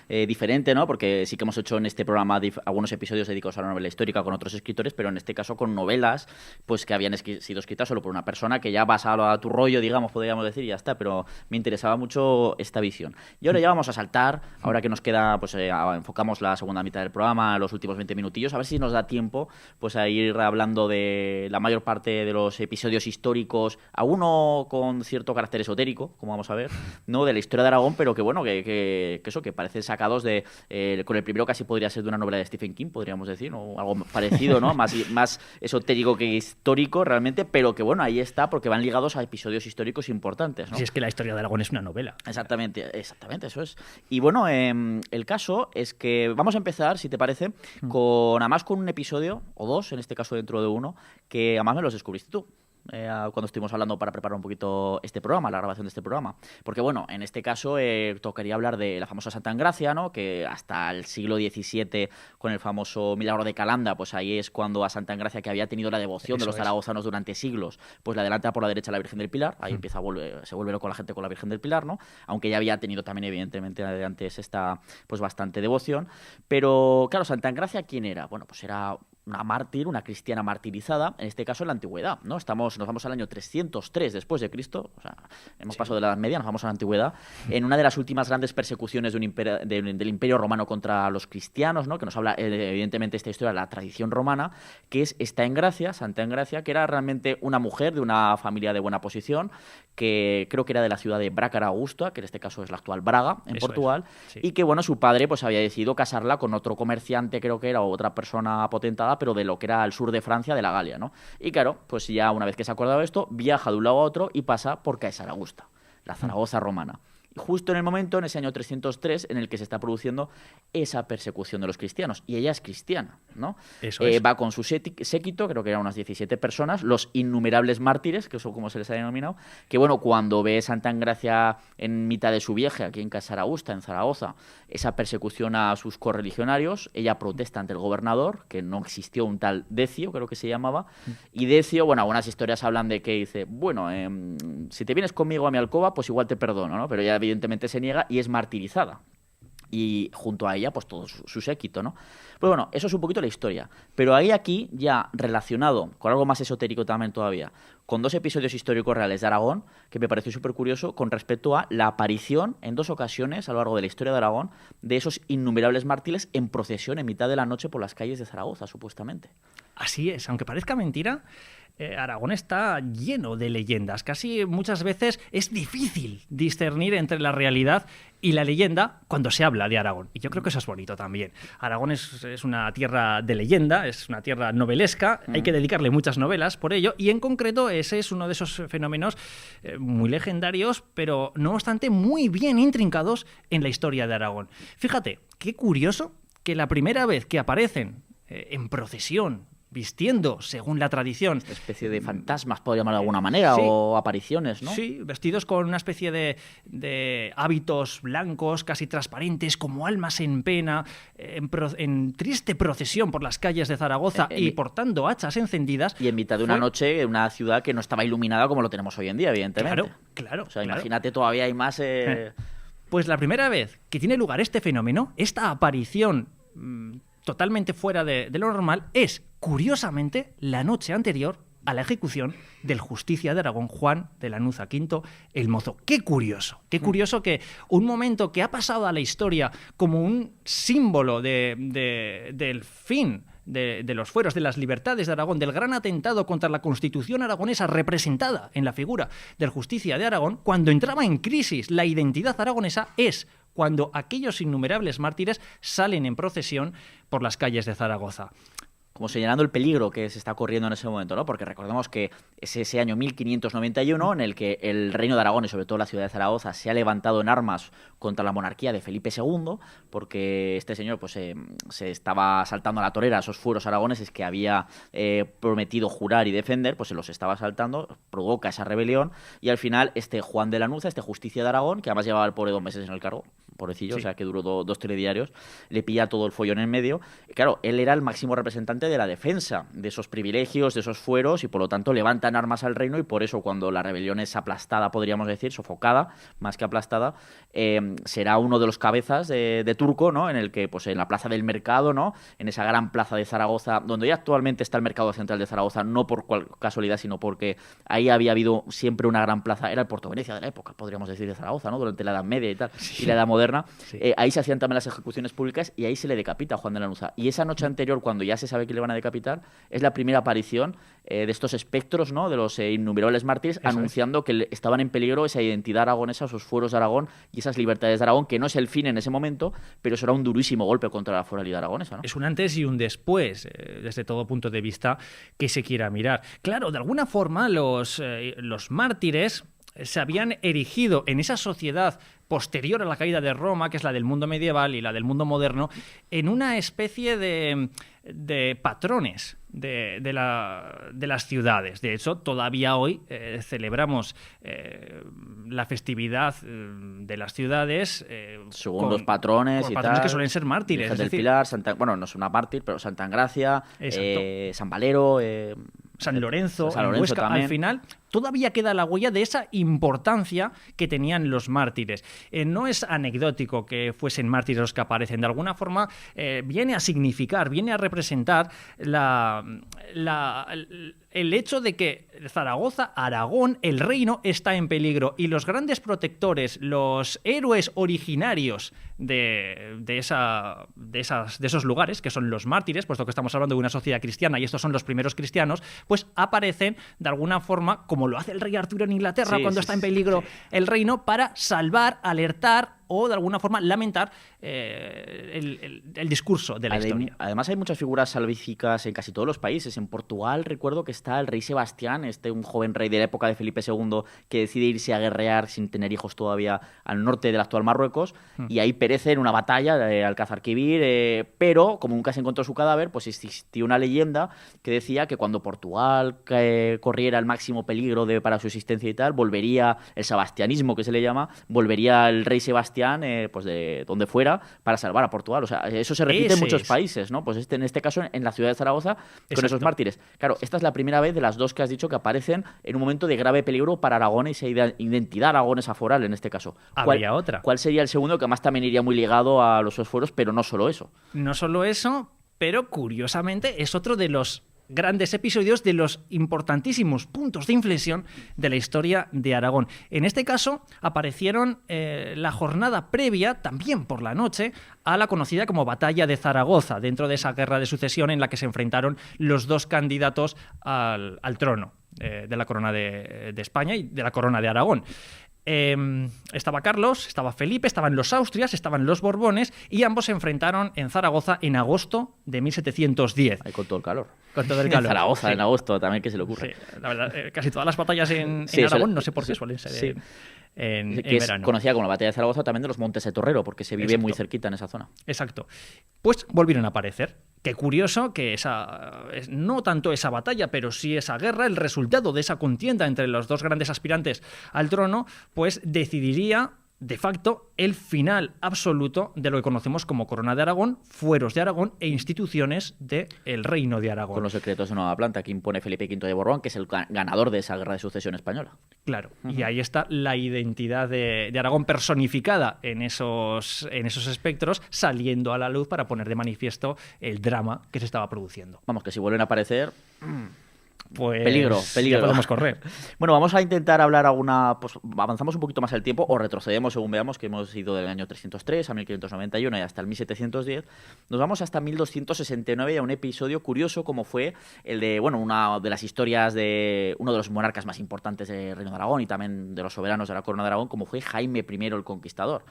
diferente, ¿no? Porque sí que hemos hecho en este programa algunos episodios dedicados a la novela histórica con otros escritores, pero en este caso con novelas pues que habían sido escritas solo por una persona, que ya vas a tu rollo, digamos, podríamos decir, y ya está, pero me interesaba mucho esta visión. Y ahora ya vamos a saltar, ahora que nos queda, pues enfocamos la segunda mitad del programa, los últimos 20 minutillos, a ver si nos da tiempo pues a ir hablando de la mayor parte de los episodios históricos, alguno con cierto carácter esotérico, como vamos a ver, ¿no? De la historia de Aragón, pero que bueno, que parecen sacados de... con el primero casi podría ser de una novela de Stephen King, podríamos decir, o algo parecido, ¿no? más esotérico que histórico realmente, pero que bueno, ahí está, porque van ligados a episodios históricos importantes, ¿no? Si es que la historia de Aragón es una novela. Exactamente, eso es. Y bueno, el caso es que vamos a empezar, si te parece, además con un episodio, o dos, en este caso dentro de uno, que además me los descubriste tú. Cuando estuvimos hablando para preparar un poquito este programa, la grabación de este programa. Porque bueno, en este caso tocaría hablar de la famosa Santa Engracia, ¿no? Que hasta el siglo XVII, con el famoso milagro de Calanda, pues ahí es cuando a Santa Engracia, que había tenido la devoción de los zaragozanos durante siglos, pues le adelanta por la derecha a la Virgen del Pilar. Ahí se vuelve loco la gente con la Virgen del Pilar, ¿no? Aunque ya había tenido también, evidentemente, antes esta pues bastante devoción. Pero claro, Santa Engracia, ¿quién era? Bueno, pues era una mártir, una cristiana martirizada, en este caso en la antigüedad, ¿no? Nos vamos al año 303 después de Cristo, o sea, hemos pasado de la Edad Media, nos vamos a la antigüedad, en una de las últimas grandes persecuciones del Imperio Romano contra los cristianos, ¿no? Que nos habla, evidentemente, esta historia de la tradición romana, que es Santa Engracia, que era realmente una mujer de una familia de buena posición, que creo que era de la ciudad de Brácara Augusta, que en este caso es la actual Braga, en Portugal, sí. Y que, bueno, su padre pues había decidido casarla con otro comerciante, creo que era, o otra persona potentada, pero de lo que era el sur de Francia, de la Galia, ¿no? Y claro, pues ya una vez que se ha acordado esto, viaja de un lado a otro y pasa por Caesar Augusta, la Zaragoza romana. Y justo en el momento, en ese año 303, en el que se está produciendo esa persecución de los cristianos. Y ella es cristiana, ¿no? Eso es. Va con su séquito, creo que eran unas 17 personas, los innumerables mártires, que son como se les ha denominado, que bueno, cuando ve Santa Engracia en mitad de su viaje, aquí en Caesar Augusta, en Zaragoza, esa persecución a sus correligionarios, ella protesta ante el gobernador, que no existió un tal Decio, creo que se llamaba, y Decio, bueno, algunas historias hablan de que dice, bueno, si te vienes conmigo a mi alcoba, pues igual te perdono, ¿no? Pero ya evidentemente se niega y es martirizada. Y junto a ella, pues todo su séquito, ¿no? Pues bueno, eso es un poquito la historia. Pero hay aquí, ya relacionado con algo más esotérico también todavía, con dos episodios históricos reales de Aragón, que me pareció súper curioso con respecto a la aparición en dos ocasiones a lo largo de la historia de Aragón de esos innumerables mártires en procesión en mitad de la noche por las calles de Zaragoza, supuestamente. Así es, aunque parezca mentira, Aragón está lleno de leyendas. Casi muchas veces es difícil discernir entre la realidad y la leyenda cuando se habla de Aragón. Y yo creo que eso es bonito también. Aragón es una tierra de leyenda, es una tierra novelesca, hay que dedicarle muchas novelas por ello, y en concreto ese es uno de esos fenómenos muy legendarios, pero no obstante muy bien intrincados en la historia de Aragón. Fíjate, qué curioso que la primera vez que aparecen en procesión, vistiendo según la tradición. Esta especie de fantasmas, podría llamarlo de alguna manera, sí, o apariciones, ¿no? Sí, vestidos con una especie de hábitos blancos, casi transparentes, como almas en pena, en triste procesión por las calles de Zaragoza y portando hachas encendidas. Y en mitad de una noche, en una ciudad que no estaba iluminada como lo tenemos hoy en día, evidentemente. Claro. O sea, imagínate, todavía hay más... Pues la primera vez que tiene lugar este fenómeno, esta aparición totalmente fuera de lo normal, es, curiosamente, la noche anterior a la ejecución del Justicia de Aragón, Juan de Lanuza V el Mozo. Qué curioso que un momento que ha pasado a la historia como un símbolo del fin de los fueros, de las libertades de Aragón, del gran atentado contra la Constitución aragonesa representada en la figura del Justicia de Aragón, cuando entraba en crisis la identidad aragonesa es cuando aquellos innumerables mártires salen en procesión por las calles de Zaragoza. Como señalando el peligro que se está corriendo en ese momento, ¿no? Porque recordemos que es ese año 1591 en el que el Reino de Aragón y sobre todo la ciudad de Zaragoza se ha levantado en armas contra la monarquía de Felipe II, porque este señor pues se estaba saltando a la torera a esos fueros aragoneses que había prometido jurar y defender, pues se los estaba saltando, provoca esa rebelión y al final este Juan de Lanuza, este Justicia de Aragón, que además llevaba el pobre 2 meses en el cargo, pobrecillo, sí. O sea que duró 2 telediarios, le pilla todo el follón en medio. Y claro, él era el máximo representante de la defensa de esos privilegios, de esos fueros, y por lo tanto levantan armas al reino, y por eso cuando la rebelión es aplastada, podríamos decir, sofocada, más que aplastada, será uno de los cabezas de Turco, ¿no? En el que, pues en la plaza del mercado, ¿no? En esa gran plaza de Zaragoza, donde ya actualmente está el mercado central de Zaragoza, no por casualidad, sino porque ahí había habido siempre una gran plaza, era el Puerto Venecia de la época, podríamos decir, de Zaragoza, ¿no? Durante la Edad Media y tal, sí. Y la Edad Moderna. Sí. Ahí se hacían también las ejecuciones públicas y ahí se le decapita a Juan de Lanuza. Y esa noche anterior, cuando ya se sabe que le van a decapitar, es la primera aparición de estos espectros, ¿no? De los innumerables mártires, eso anunciando que estaban en peligro esa identidad aragonesa, esos fueros de Aragón y esas libertades de Aragón, que no es el fin en ese momento, pero será un durísimo golpe contra la foralidad aragonesa, ¿no? Es un antes y un después, desde todo punto de vista que se quiera mirar. Claro, de alguna forma los mártires se habían erigido en esa sociedad posterior a la caída de Roma, que es la del mundo medieval y la del mundo moderno, en una especie de patrones de las ciudades. De hecho, todavía hoy celebramos la festividad de las ciudades según los patrones y patrones tal, que suelen ser mártires. Virgen del Pilar, bueno, no es una mártir, pero Santa Engracia, San Valero, San Lorenzo, Huesca, también. Al final todavía queda la huella de esa importancia que tenían los mártires. No es anecdótico que fuesen mártires los que aparecen. De alguna forma viene a significar, viene a representar el hecho de que Zaragoza, Aragón, el reino está en peligro y los grandes protectores, los héroes originarios de esos lugares, que son los mártires, puesto que estamos hablando de una sociedad cristiana y estos son los primeros cristianos, pues aparecen de alguna forma, como lo hace el rey Arturo en Inglaterra cuando está en peligro el reino, para salvar, alertar o de alguna forma lamentar el discurso de la historia. Además hay muchas figuras salvíficas en casi todos los países. En Portugal recuerdo que está el rey Sebastián, un joven rey de la época de Felipe II que decide irse a guerrear sin tener hijos todavía al norte del actual Marruecos y ahí perece en una batalla de Alcázar-Quibir, pero como nunca se encontró su cadáver, pues existió una leyenda que decía que cuando Portugal corriera el máximo peligro para su existencia y tal, volvería el sebastianismo, que se le llama, volvería el rey Sebastián pues de donde fuera para salvar a Portugal. O sea, eso se repite en muchos países, ¿no? Pues en este caso en la ciudad de Zaragoza, con esos mártires. Claro, esta es la primera vez de las dos que has dicho que aparecen en un momento de grave peligro para Aragón y esa identidad aragonesa foral en este caso. Habría otra. ¿Cuál sería el segundo, que además también iría muy ligado a los fueros, pero no solo eso? No solo eso, pero curiosamente es otro de los grandes episodios, de los importantísimos puntos de inflexión de la historia de Aragón. En este caso aparecieron la jornada previa, también por la noche, a la conocida como Batalla de Zaragoza, dentro de esa guerra de sucesión en la que se enfrentaron los dos candidatos al trono de la corona de España y de la corona de Aragón. Estaba Carlos, estaba Felipe, estaban los Austrias, estaban los Borbones y ambos se enfrentaron en Zaragoza en agosto de 1710. Ahí con todo el calor. Con todo el calor. En Zaragoza, en agosto, también, que se le ocurre. Sí, la verdad, casi todas las batallas en Aragón, no sé por qué suelen ser en verano. Es conocida como la Batalla de Zaragoza, también de los Montes de Torrero, porque se vive muy cerquita en esa zona. Exacto. Pues volvieron a aparecer. Qué curioso que no tanto esa batalla, pero sí esa guerra, el resultado de esa contienda entre los dos grandes aspirantes al trono, pues decidiría de facto el final absoluto de lo que conocemos como Corona de Aragón, fueros de Aragón e instituciones del Reino de Aragón. Con los secretos de Nueva Planta que impone Felipe V de Borbón, que es el ganador de esa guerra de sucesión española. Claro, y ahí está la identidad de Aragón personificada en esos espectros, saliendo a la luz para poner de manifiesto el drama que se estaba produciendo. Vamos, que si vuelven a aparecer... pues Peligro. ya podemos correr. Bueno, vamos a intentar hablar pues avanzamos un poquito más el tiempo o retrocedemos según veamos, que hemos ido del año 303 a 1591 y hasta el 1710. Nos vamos hasta 1269 y a un episodio curioso como fue el de, bueno, una de las historias de uno de los monarcas más importantes del Reino de Aragón y también de los soberanos de la Corona de Aragón, como fue Jaime I el Conquistador,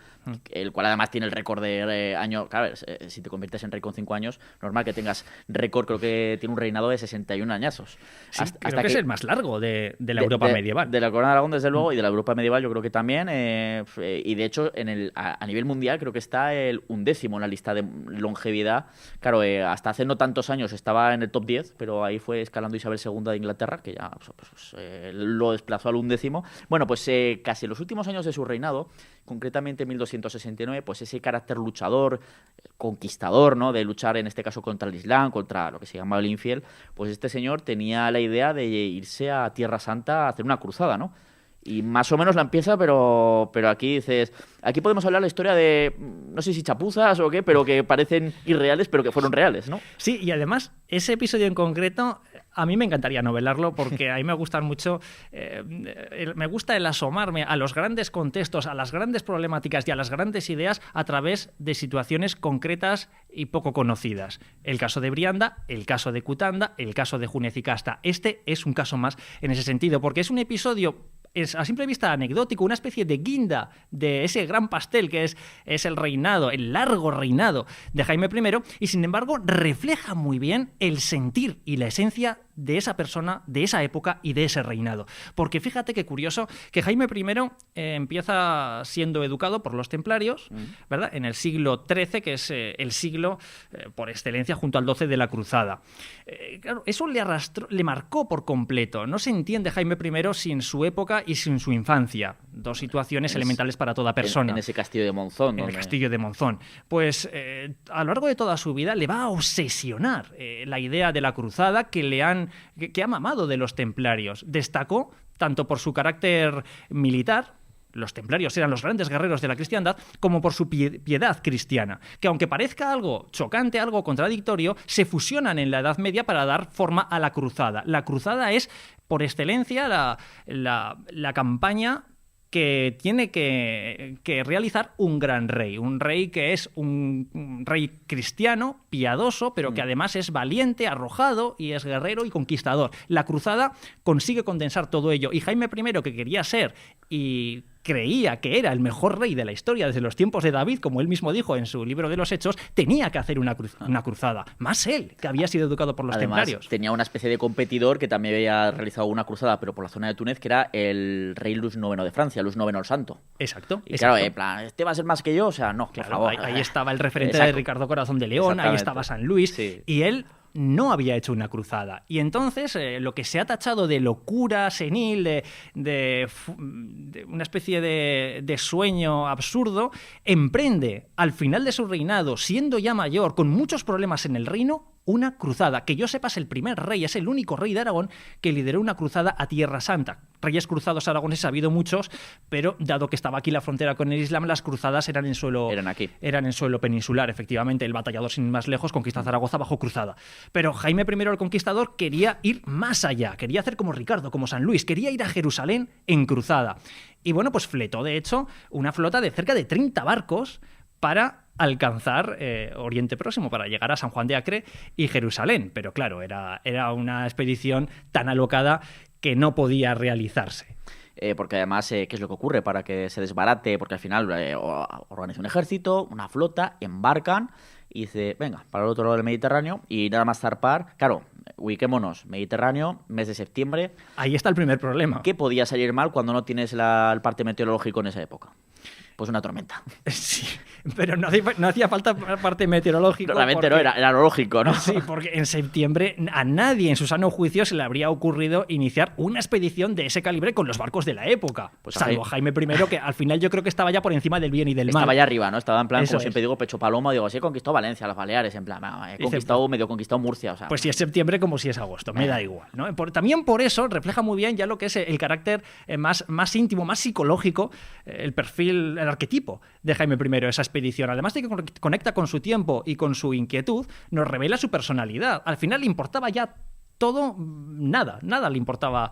el cual además tiene el récord de año. Claro, si te conviertes en rey con 5 años, normal que tengas récord, creo que tiene un reinado de 61 añazos. Sí, creo que es el más largo de la Europa medieval. De la Corona de Aragón, desde luego, y de la Europa medieval yo creo que también. Y de hecho, a nivel mundial creo que está el 11º en la lista de longevidad. Claro, hasta hace no tantos años estaba en el top 10, pero ahí fue escalando Isabel II de Inglaterra, que ya lo desplazó al 11º. Bueno, pues casi en los últimos años de su reinado, concretamente en 1269, pues ese carácter luchador, conquistador, ¿no? De luchar en este caso contra el Islam, contra lo que se llama el infiel, pues este señor tenía la idea de irse a Tierra Santa a hacer una cruzada, ¿no? Y más o menos la empieza, pero aquí dices, aquí podemos hablar la historia de, no sé si chapuzas o qué, pero que parecen irreales, pero que fueron reales, ¿no? Sí, y además, ese episodio en concreto, a mí me encantaría novelarlo porque a mí me gustan mucho, me gusta el asomarme a los grandes contextos, a las grandes problemáticas y a las grandes ideas a través de situaciones concretas y poco conocidas. El caso de Brianda, el caso de Cutanda, el caso de Júnez y Casta. Este es un caso más en ese sentido, porque es un episodio, es a simple vista anecdótico, una especie de guinda de ese gran pastel que es el reinado, el largo reinado de Jaime I, y sin embargo refleja muy bien el sentir y la esencia de esa persona, de esa época y de ese reinado. Porque fíjate qué curioso que Jaime I empieza siendo educado por los templarios, ¿verdad? En el siglo XIII, que es el siglo por excelencia junto al XII de la Cruzada. Claro, eso le marcó por completo. No se entiende Jaime I sin su época y sin su infancia. Dos situaciones elementales para toda persona. En ese castillo de Monzón. En el castillo de Monzón. Pues a lo largo de toda su vida le va a obsesionar la idea de la cruzada que ha mamado de los templarios. Destacó tanto por su carácter militar, los templarios eran los grandes guerreros de la cristiandad, como por su piedad cristiana, que aunque parezca algo chocante, algo contradictorio, se fusionan en la Edad Media para dar forma a la cruzada. La cruzada es, por excelencia, la campaña que tiene que realizar un gran rey, un rey que es un rey cristiano, piadoso, pero que además es valiente, arrojado y es guerrero y conquistador. La cruzada consigue condensar todo ello, y Jaime I, que quería ser y creía que era el mejor rey de la historia desde los tiempos de David, como él mismo dijo en su libro de los Hechos, tenía que hacer una cruzada. Más él, que había sido educado por los templarios. Tenía una especie de competidor que también había realizado una cruzada, pero por la zona de Túnez, que era el rey Luis IX de Francia, Luis IX el Santo. Exacto. Y claro, en plan, ¿este va a ser más que yo? O sea, no, claro, por favor. Ahí estaba el referente de Ricardo Corazón de León, ahí estaba San Luis, sí. Y él no había hecho una cruzada. Y entonces lo que se ha tachado de locura senil, de una especie de sueño absurdo, emprende al final de su reinado, siendo ya mayor, con muchos problemas en el reino, una cruzada. Que yo sepa, es el primer rey, es el único rey de Aragón que lideró una cruzada a Tierra Santa. Reyes cruzados aragoneses ha habido muchos, pero dado que estaba aquí la frontera con el Islam, las cruzadas eran en suelo peninsular, efectivamente. El batallador, sin más lejos, conquista Zaragoza bajo cruzada. Pero Jaime I el Conquistador quería ir más allá, quería hacer como Ricardo, como San Luis, quería ir a Jerusalén en cruzada. Y bueno, pues fletó, de hecho, una flota de cerca de 30 barcos para alcanzar Oriente Próximo, para llegar a San Juan de Acre y Jerusalén. Pero claro, era una expedición tan alocada que no podía realizarse. Porque además, ¿qué es lo que ocurre para que se desbarate? Porque al final organiza un ejército, una flota, embarcan y dice, venga, para el otro lado del Mediterráneo, y nada más zarpar. Claro, ubiquémonos, Mediterráneo, mes de septiembre. Ahí está el primer problema. ¿Qué podía salir mal cuando no tienes el parte meteorológico en esa época? Pues una tormenta. Sí, pero no hacía falta parte meteorológica. Realmente porque... no, era lo lógico, ¿no? Sí, porque en septiembre a nadie en su sano juicio se le habría ocurrido iniciar una expedición de ese calibre con los barcos de la época. Pues salvo Jaime I, que al final yo creo que estaba ya por encima del bien y del mal. Estaba allá arriba, ¿no? Estaba en plan, como siempre digo, pecho paloma. Digo, así he conquistado Valencia, las Baleares, en plan, medio conquistado Murcia. O sea, pues si es septiembre como si es agosto, me da igual, ¿no? También por eso refleja muy bien ya lo que es el carácter más íntimo, más psicológico, el perfil, el arquetipo de Jaime I, esa expedición. Además de que conecta con su tiempo y con su inquietud, nos revela su personalidad. Al final le importaba ya todo, nada le importaba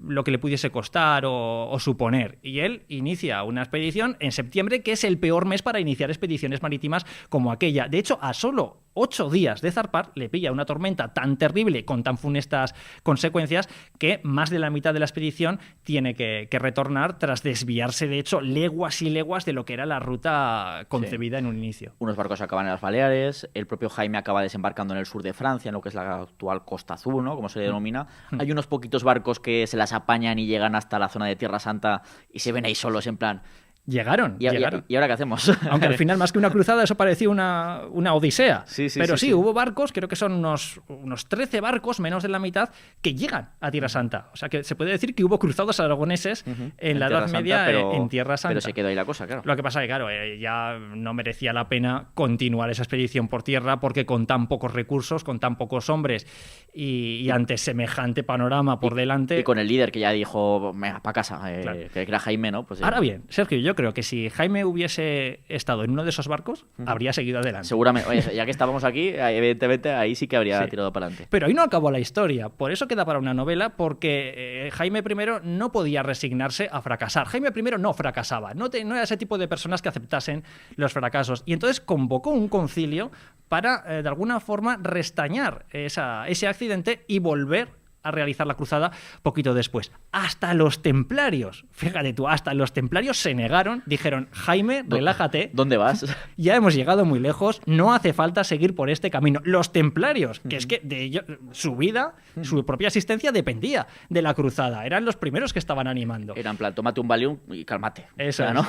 lo que le pudiese costar o suponer. Y él inicia una expedición en septiembre, que es el peor mes para iniciar expediciones marítimas como aquella. De hecho, a solo 8 días de zarpar le pilla una tormenta tan terrible con tan funestas consecuencias que más de la mitad de la expedición tiene que retornar tras desviarse, de hecho, leguas y leguas de lo que era la ruta concebida en un inicio. Unos barcos acaban en las Baleares, el propio Jaime acaba desembarcando en el sur de Francia, en lo que es la actual Costa Azul, ¿no? Como se le denomina. Hay unos poquitos barcos que se las apañan y llegan hasta la zona de Tierra Santa y se ven ahí solos en plan... Llegaron. ¿Y ahora qué hacemos? Aunque al final, más que una cruzada, eso parecía una odisea. Pero sí, hubo barcos, creo que son unos 13 barcos, menos de la mitad, que llegan a Tierra Santa. O sea, que se puede decir que hubo cruzados aragoneses en la Edad Media en Tierra Santa. Pero se quedó ahí la cosa, claro. Lo que pasa es que, claro, ya no merecía la pena continuar esa expedición por tierra porque con tan pocos recursos, con tan pocos hombres y ante semejante panorama por delante... Y con el líder que ya dijo, venga, para casa, claro. Que era Jaime, ¿no? Pues, ahora bien, Sergio, yo creo que si Jaime hubiese estado en uno de esos barcos, habría seguido adelante. Seguramente. Oye, ya que estábamos aquí, evidentemente ahí sí que habría tirado para adelante. Pero ahí no acabó la historia. Por eso queda para una novela, porque Jaime I no podía resignarse a fracasar. Jaime I no fracasaba. No era ese tipo de personas que aceptasen los fracasos. Y entonces convocó un concilio para, de alguna forma, restañar ese accidente y volver a realizar la cruzada poquito después. Hasta los templarios, fíjate tú, hasta los templarios se negaron, dijeron, Jaime, relájate. ¿Dónde vas? Ya hemos llegado muy lejos, no hace falta seguir por este camino. Los templarios, que es que de ellos, su vida, su propia existencia dependía de la cruzada. Eran los primeros que estaban animando. Era en plan, tómate un Valium y cálmate. Eso, ¿no?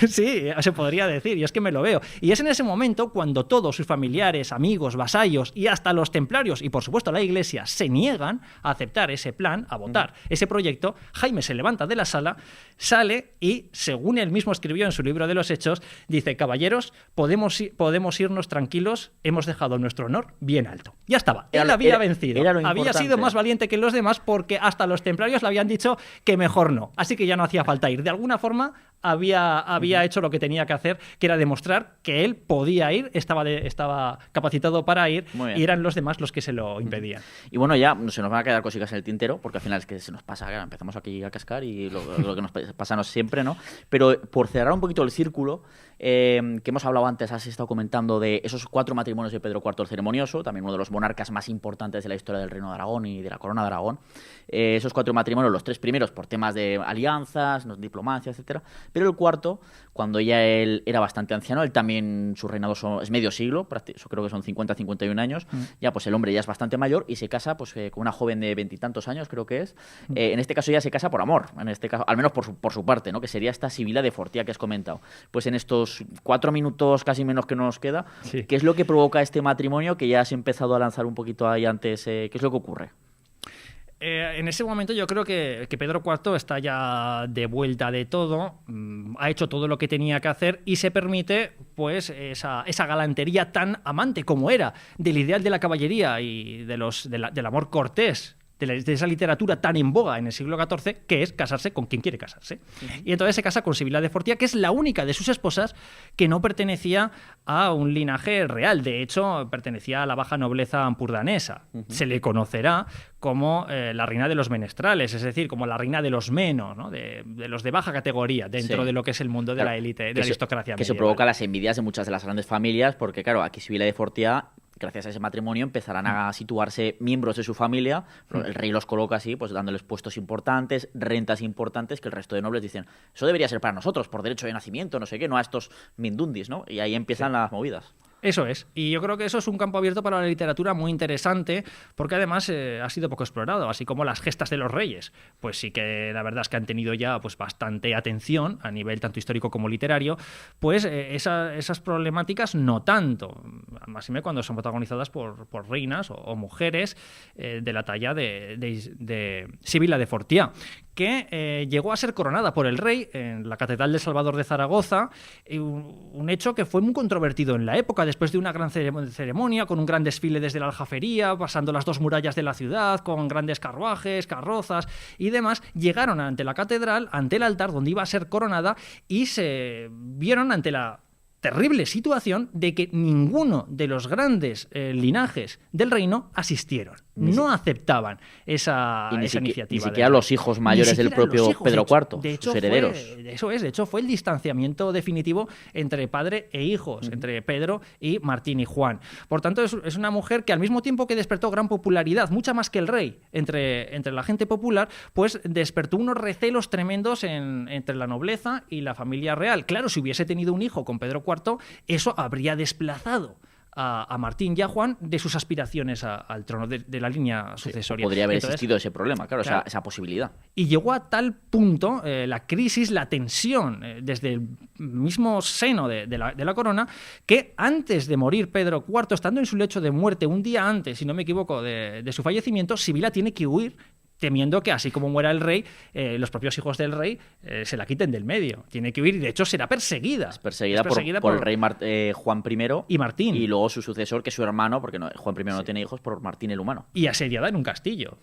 Sí, se podría decir, y es que me lo veo. Y es en ese momento cuando todos sus familiares, amigos, vasallos y hasta los templarios y por supuesto la iglesia se niegan a aceptar ese plan, a votar ese proyecto, Jaime se levanta de la sala, sale y, según él mismo escribió en su libro de los Hechos, dice, caballeros, podemos irnos tranquilos, hemos dejado nuestro honor bien alto. Ya estaba, él había vencido, había sido más valiente que los demás porque hasta los templarios le habían dicho que mejor no, así que ya no hacía falta ir. De alguna forma había hecho lo que tenía que hacer, que era demostrar que él podía ir, estaba capacitado para ir, y eran los demás los que se lo impedían. Y bueno, ya se nos van a quedar cositas en el tintero, porque al final es que se nos pasa, claro, empezamos aquí a cascar y lo que nos pasa no siempre, ¿no? Pero por cerrar un poquito el círculo, que hemos hablado antes, has estado comentando de esos 4 matrimonios de Pedro IV el Ceremonioso, también uno de los monarcas más importantes de la historia del Reino de Aragón y de la Corona de Aragón. Esos 4 matrimonios, los 3 primeros por temas de alianzas, diplomacia, etcétera, pero el cuarto, cuando ya él era bastante anciano, él también, su reinado es medio siglo, creo que son 50-51 años, ya pues el hombre ya es bastante mayor y se casa pues con una joven de 20 y tantos años, creo que es. En este caso ya se casa por amor, en este caso, al menos por su parte, ¿no? Que sería esta Sibila de Fortià que has comentado. Pues en estos 4 minutos, casi menos que nos queda, ¿qué es lo que provoca este matrimonio que ya has empezado a lanzar un poquito ahí antes? ¿Qué es lo que ocurre? En ese momento yo creo que Pedro IV está ya de vuelta de todo, ha hecho todo lo que tenía que hacer y se permite pues esa galantería tan amante como era del ideal de la caballería y del amor cortés, de esa literatura tan en boga en el siglo XIV, que es casarse con quien quiere casarse. Y entonces se casa con Sibila de Fortià, que es la única de sus esposas que no pertenecía a un linaje real. De hecho, pertenecía a la baja nobleza ampurdanesa. Se le conocerá como la reina de los menestrales, es decir, como la reina de los menos, ¿no? de los de baja categoría dentro de lo que es el mundo de la élite, de la aristocracia medieval. Que eso provoca las envidias de muchas de las grandes familias, porque claro, aquí Sibila de Fortià, gracias a ese matrimonio, empezarán a situarse miembros de su familia. El rey los coloca así, pues dándoles puestos importantes, rentas importantes, que el resto de nobles dicen, eso debería ser para nosotros, por derecho de nacimiento, no sé qué, no a estos mindundis, ¿no? Y ahí empiezan las movidas. Eso es, y yo creo que eso es un campo abierto para la literatura muy interesante, porque además ha sido poco explorado, así como las gestas de los reyes, pues sí que la verdad es que han tenido ya pues bastante atención a nivel tanto histórico como literario, pues esas problemáticas no tanto, más cuando son protagonizadas por reinas o mujeres de la talla de Sibila de Fortià, que llegó a ser coronada por el rey en la Catedral de Salvador de Zaragoza, un hecho que fue muy controvertido en la época, después de una gran ceremonia, con un gran desfile desde la Aljafería, pasando las 2 murallas de la ciudad, con grandes carruajes, carrozas y demás, llegaron ante la catedral, ante el altar donde iba a ser coronada, y se vieron ante la terrible situación de que ninguno de los grandes linajes del reino asistieron. No aceptaban esa iniciativa. Ni siquiera los hijos mayores del propio Pedro IV, sus herederos. De hecho, fue el distanciamiento definitivo entre padre e hijos, entre Pedro y Martín y Juan. Por tanto, es una mujer que al mismo tiempo que despertó gran popularidad, mucha más que el rey, entre la gente popular, pues despertó unos recelos tremendos entre la nobleza y la familia real. Claro, si hubiese tenido un hijo con Pedro IV, eso habría desplazado a Martín y a Juan de sus aspiraciones al trono, de la línea sucesoria. Podría haber existido ese problema, claro. Esa posibilidad. Y llegó a tal punto la crisis, la tensión, desde el mismo seno de la corona, que antes de morir Pedro IV, estando en su lecho de muerte, un día antes, si no me equivoco, de su fallecimiento, Sibila tiene que huir, temiendo que así como muera el rey, los propios hijos del rey se la quiten del medio. Tiene que huir y de hecho será perseguida. Es perseguida por el rey Juan I y Martín. Y luego su sucesor, que es su hermano, porque Juan I no tiene hijos, por Martín el Humano. Y asediada en un castillo,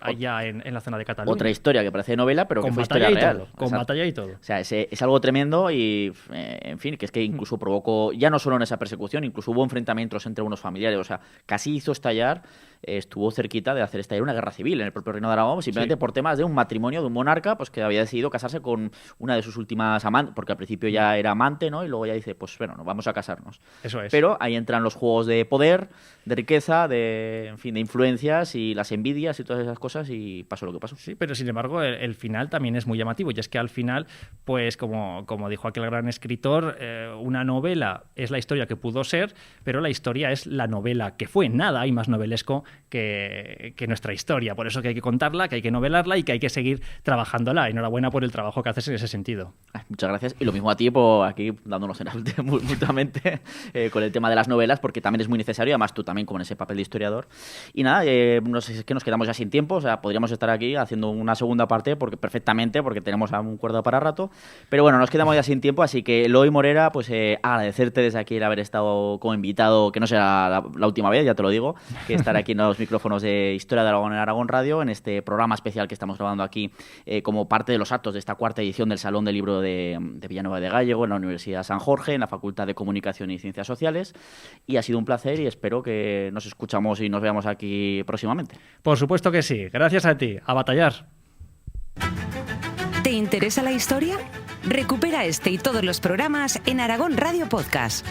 allá en la zona de Cataluña. Otra historia que parece novela, pero que fue historia real. Con batalla y todo. O sea, es algo tremendo y, en fin, que es que incluso provocó, ya no solo en esa persecución, incluso hubo enfrentamientos entre unos familiares. O sea, casi hizo estallar, estuvo cerquita de hacer estallar una guerra civil en el propio Reino de Aragón, simplemente por temas de un matrimonio de un monarca, pues que había decidido casarse con una de sus últimas amantes, porque al principio ya era amante, ¿no? Y luego ya dice, pues bueno, vamos a casarnos. Eso es. Pero ahí entran los juegos de poder, de riqueza, en fin, de influencias y las envidias y todas esas cosas, y pasó lo que pasó. Sí, pero sin embargo el final también es muy llamativo, y es que al final, pues como dijo aquel gran escritor, una novela es la historia que pudo ser, pero la historia es la novela que fue. Nada hay más novelesco que nuestra historia, por eso que hay que contarla, que hay que novelarla y que hay que seguir trabajándola. Enhorabuena por el trabajo que haces en ese sentido. Muchas gracias, y lo mismo a ti por aquí dándonos en alto mutuamente con el tema de las novelas, porque también es muy necesario, además tú también como en ese papel de historiador. Y nada, no sé, es que nos quedamos ya sin tiempo, o sea, podríamos estar aquí haciendo una segunda parte perfectamente, porque tenemos un cuerdo para rato, pero bueno, nos quedamos ya sin tiempo, así que Eloy Morera, pues agradecerte desde aquí el haber estado como invitado, que no será la última vez, ya te lo digo, que estar aquí en los micrófonos de Historia de Aragón en Aragón Radio, en este programa especial que estamos grabando aquí como parte de los actos de esta cuarta edición del Salón del Libro de Villanueva de Gállego en la Universidad San Jorge, en la Facultad de Comunicación y Ciencias Sociales, y ha sido un placer y espero que nos escuchamos y nos veamos aquí próximamente. Por supuesto que sí, gracias a ti, a batallar. ¿Te interesa la historia? Recupera este y todos los programas en Aragón Radio Podcast.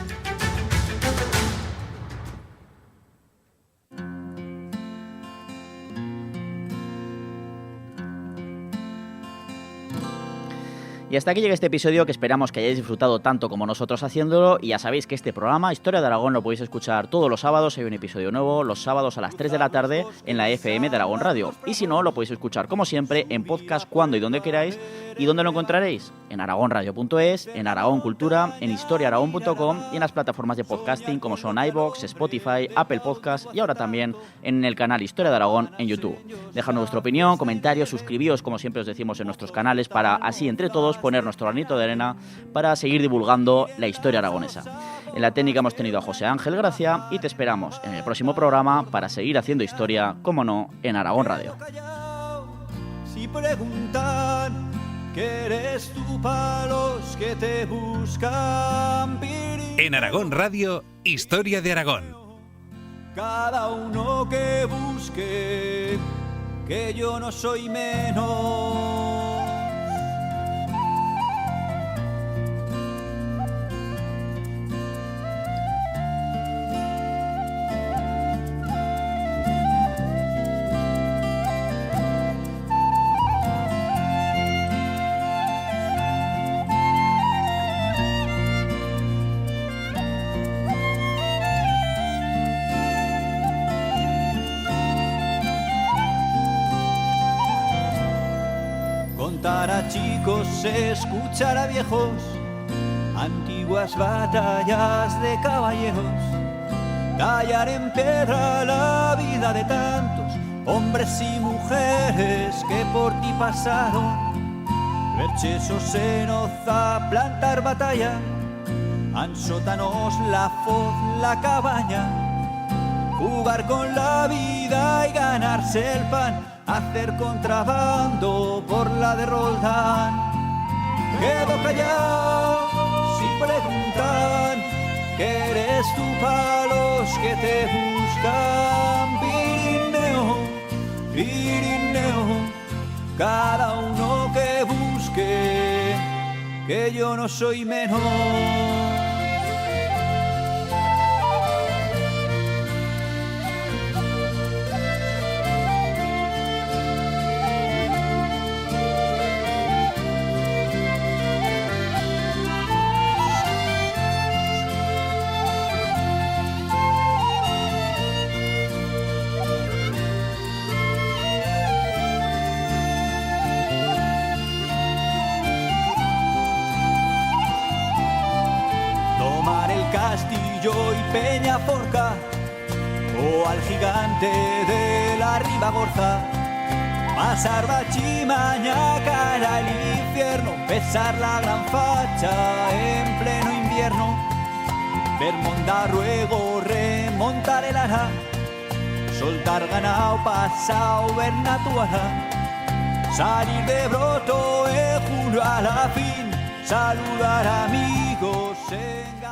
Y hasta aquí llega este episodio, que esperamos que hayáis disfrutado tanto como nosotros haciéndolo, y ya sabéis que este programa, Historia de Aragón, lo podéis escuchar todos los sábados. Hay un episodio nuevo los sábados a las 3 de la tarde en la FM de Aragón Radio, y si no, lo podéis escuchar como siempre en podcast cuando y donde queráis. ¿Y dónde lo encontraréis? En aragonradio.es, en Aragón Cultura, en historiaaragón.com y en las plataformas de podcasting como son iVoox, Spotify, Apple Podcast y ahora también en el canal Historia de Aragón en YouTube. Dejadnos vuestra opinión, comentarios, suscribíos como siempre os decimos en nuestros canales, para así entre todos poner nuestro granito de arena para seguir divulgando la historia aragonesa. En la técnica hemos tenido a José Ángel Gracia y te esperamos en el próximo programa para seguir haciendo historia, como no, en Aragón Radio. Si preguntan que eres tú para los que te buscan. En Aragón Radio, Historia de Aragón. Cada uno que busque, que yo no soy menos. Contar a chicos, escuchar a viejos, antiguas batallas de caballeros, tallar en piedra la vida de tantos hombres y mujeres que por ti pasaron, ver chesos en Oza, plantar batalla, en sótanos la foz, la cabaña, jugar con la vida y ganarse el pan, hacer contrabando por la de Roldán. Quedo callado sin preguntar. eres tú para los que te buscan. Pirineo, Pirineo, cada uno que busque, que yo no soy menor. Castillo y Peñaforca, o al gigante de la Ribagorza, pasar Bachimaña cara al infierno, besar la gran facha en pleno invierno, ver Mondarruego, remontar el Ara, soltar ganao, pasao, ver Natuara, salir de Broto en julio a la fin, saludar amigos en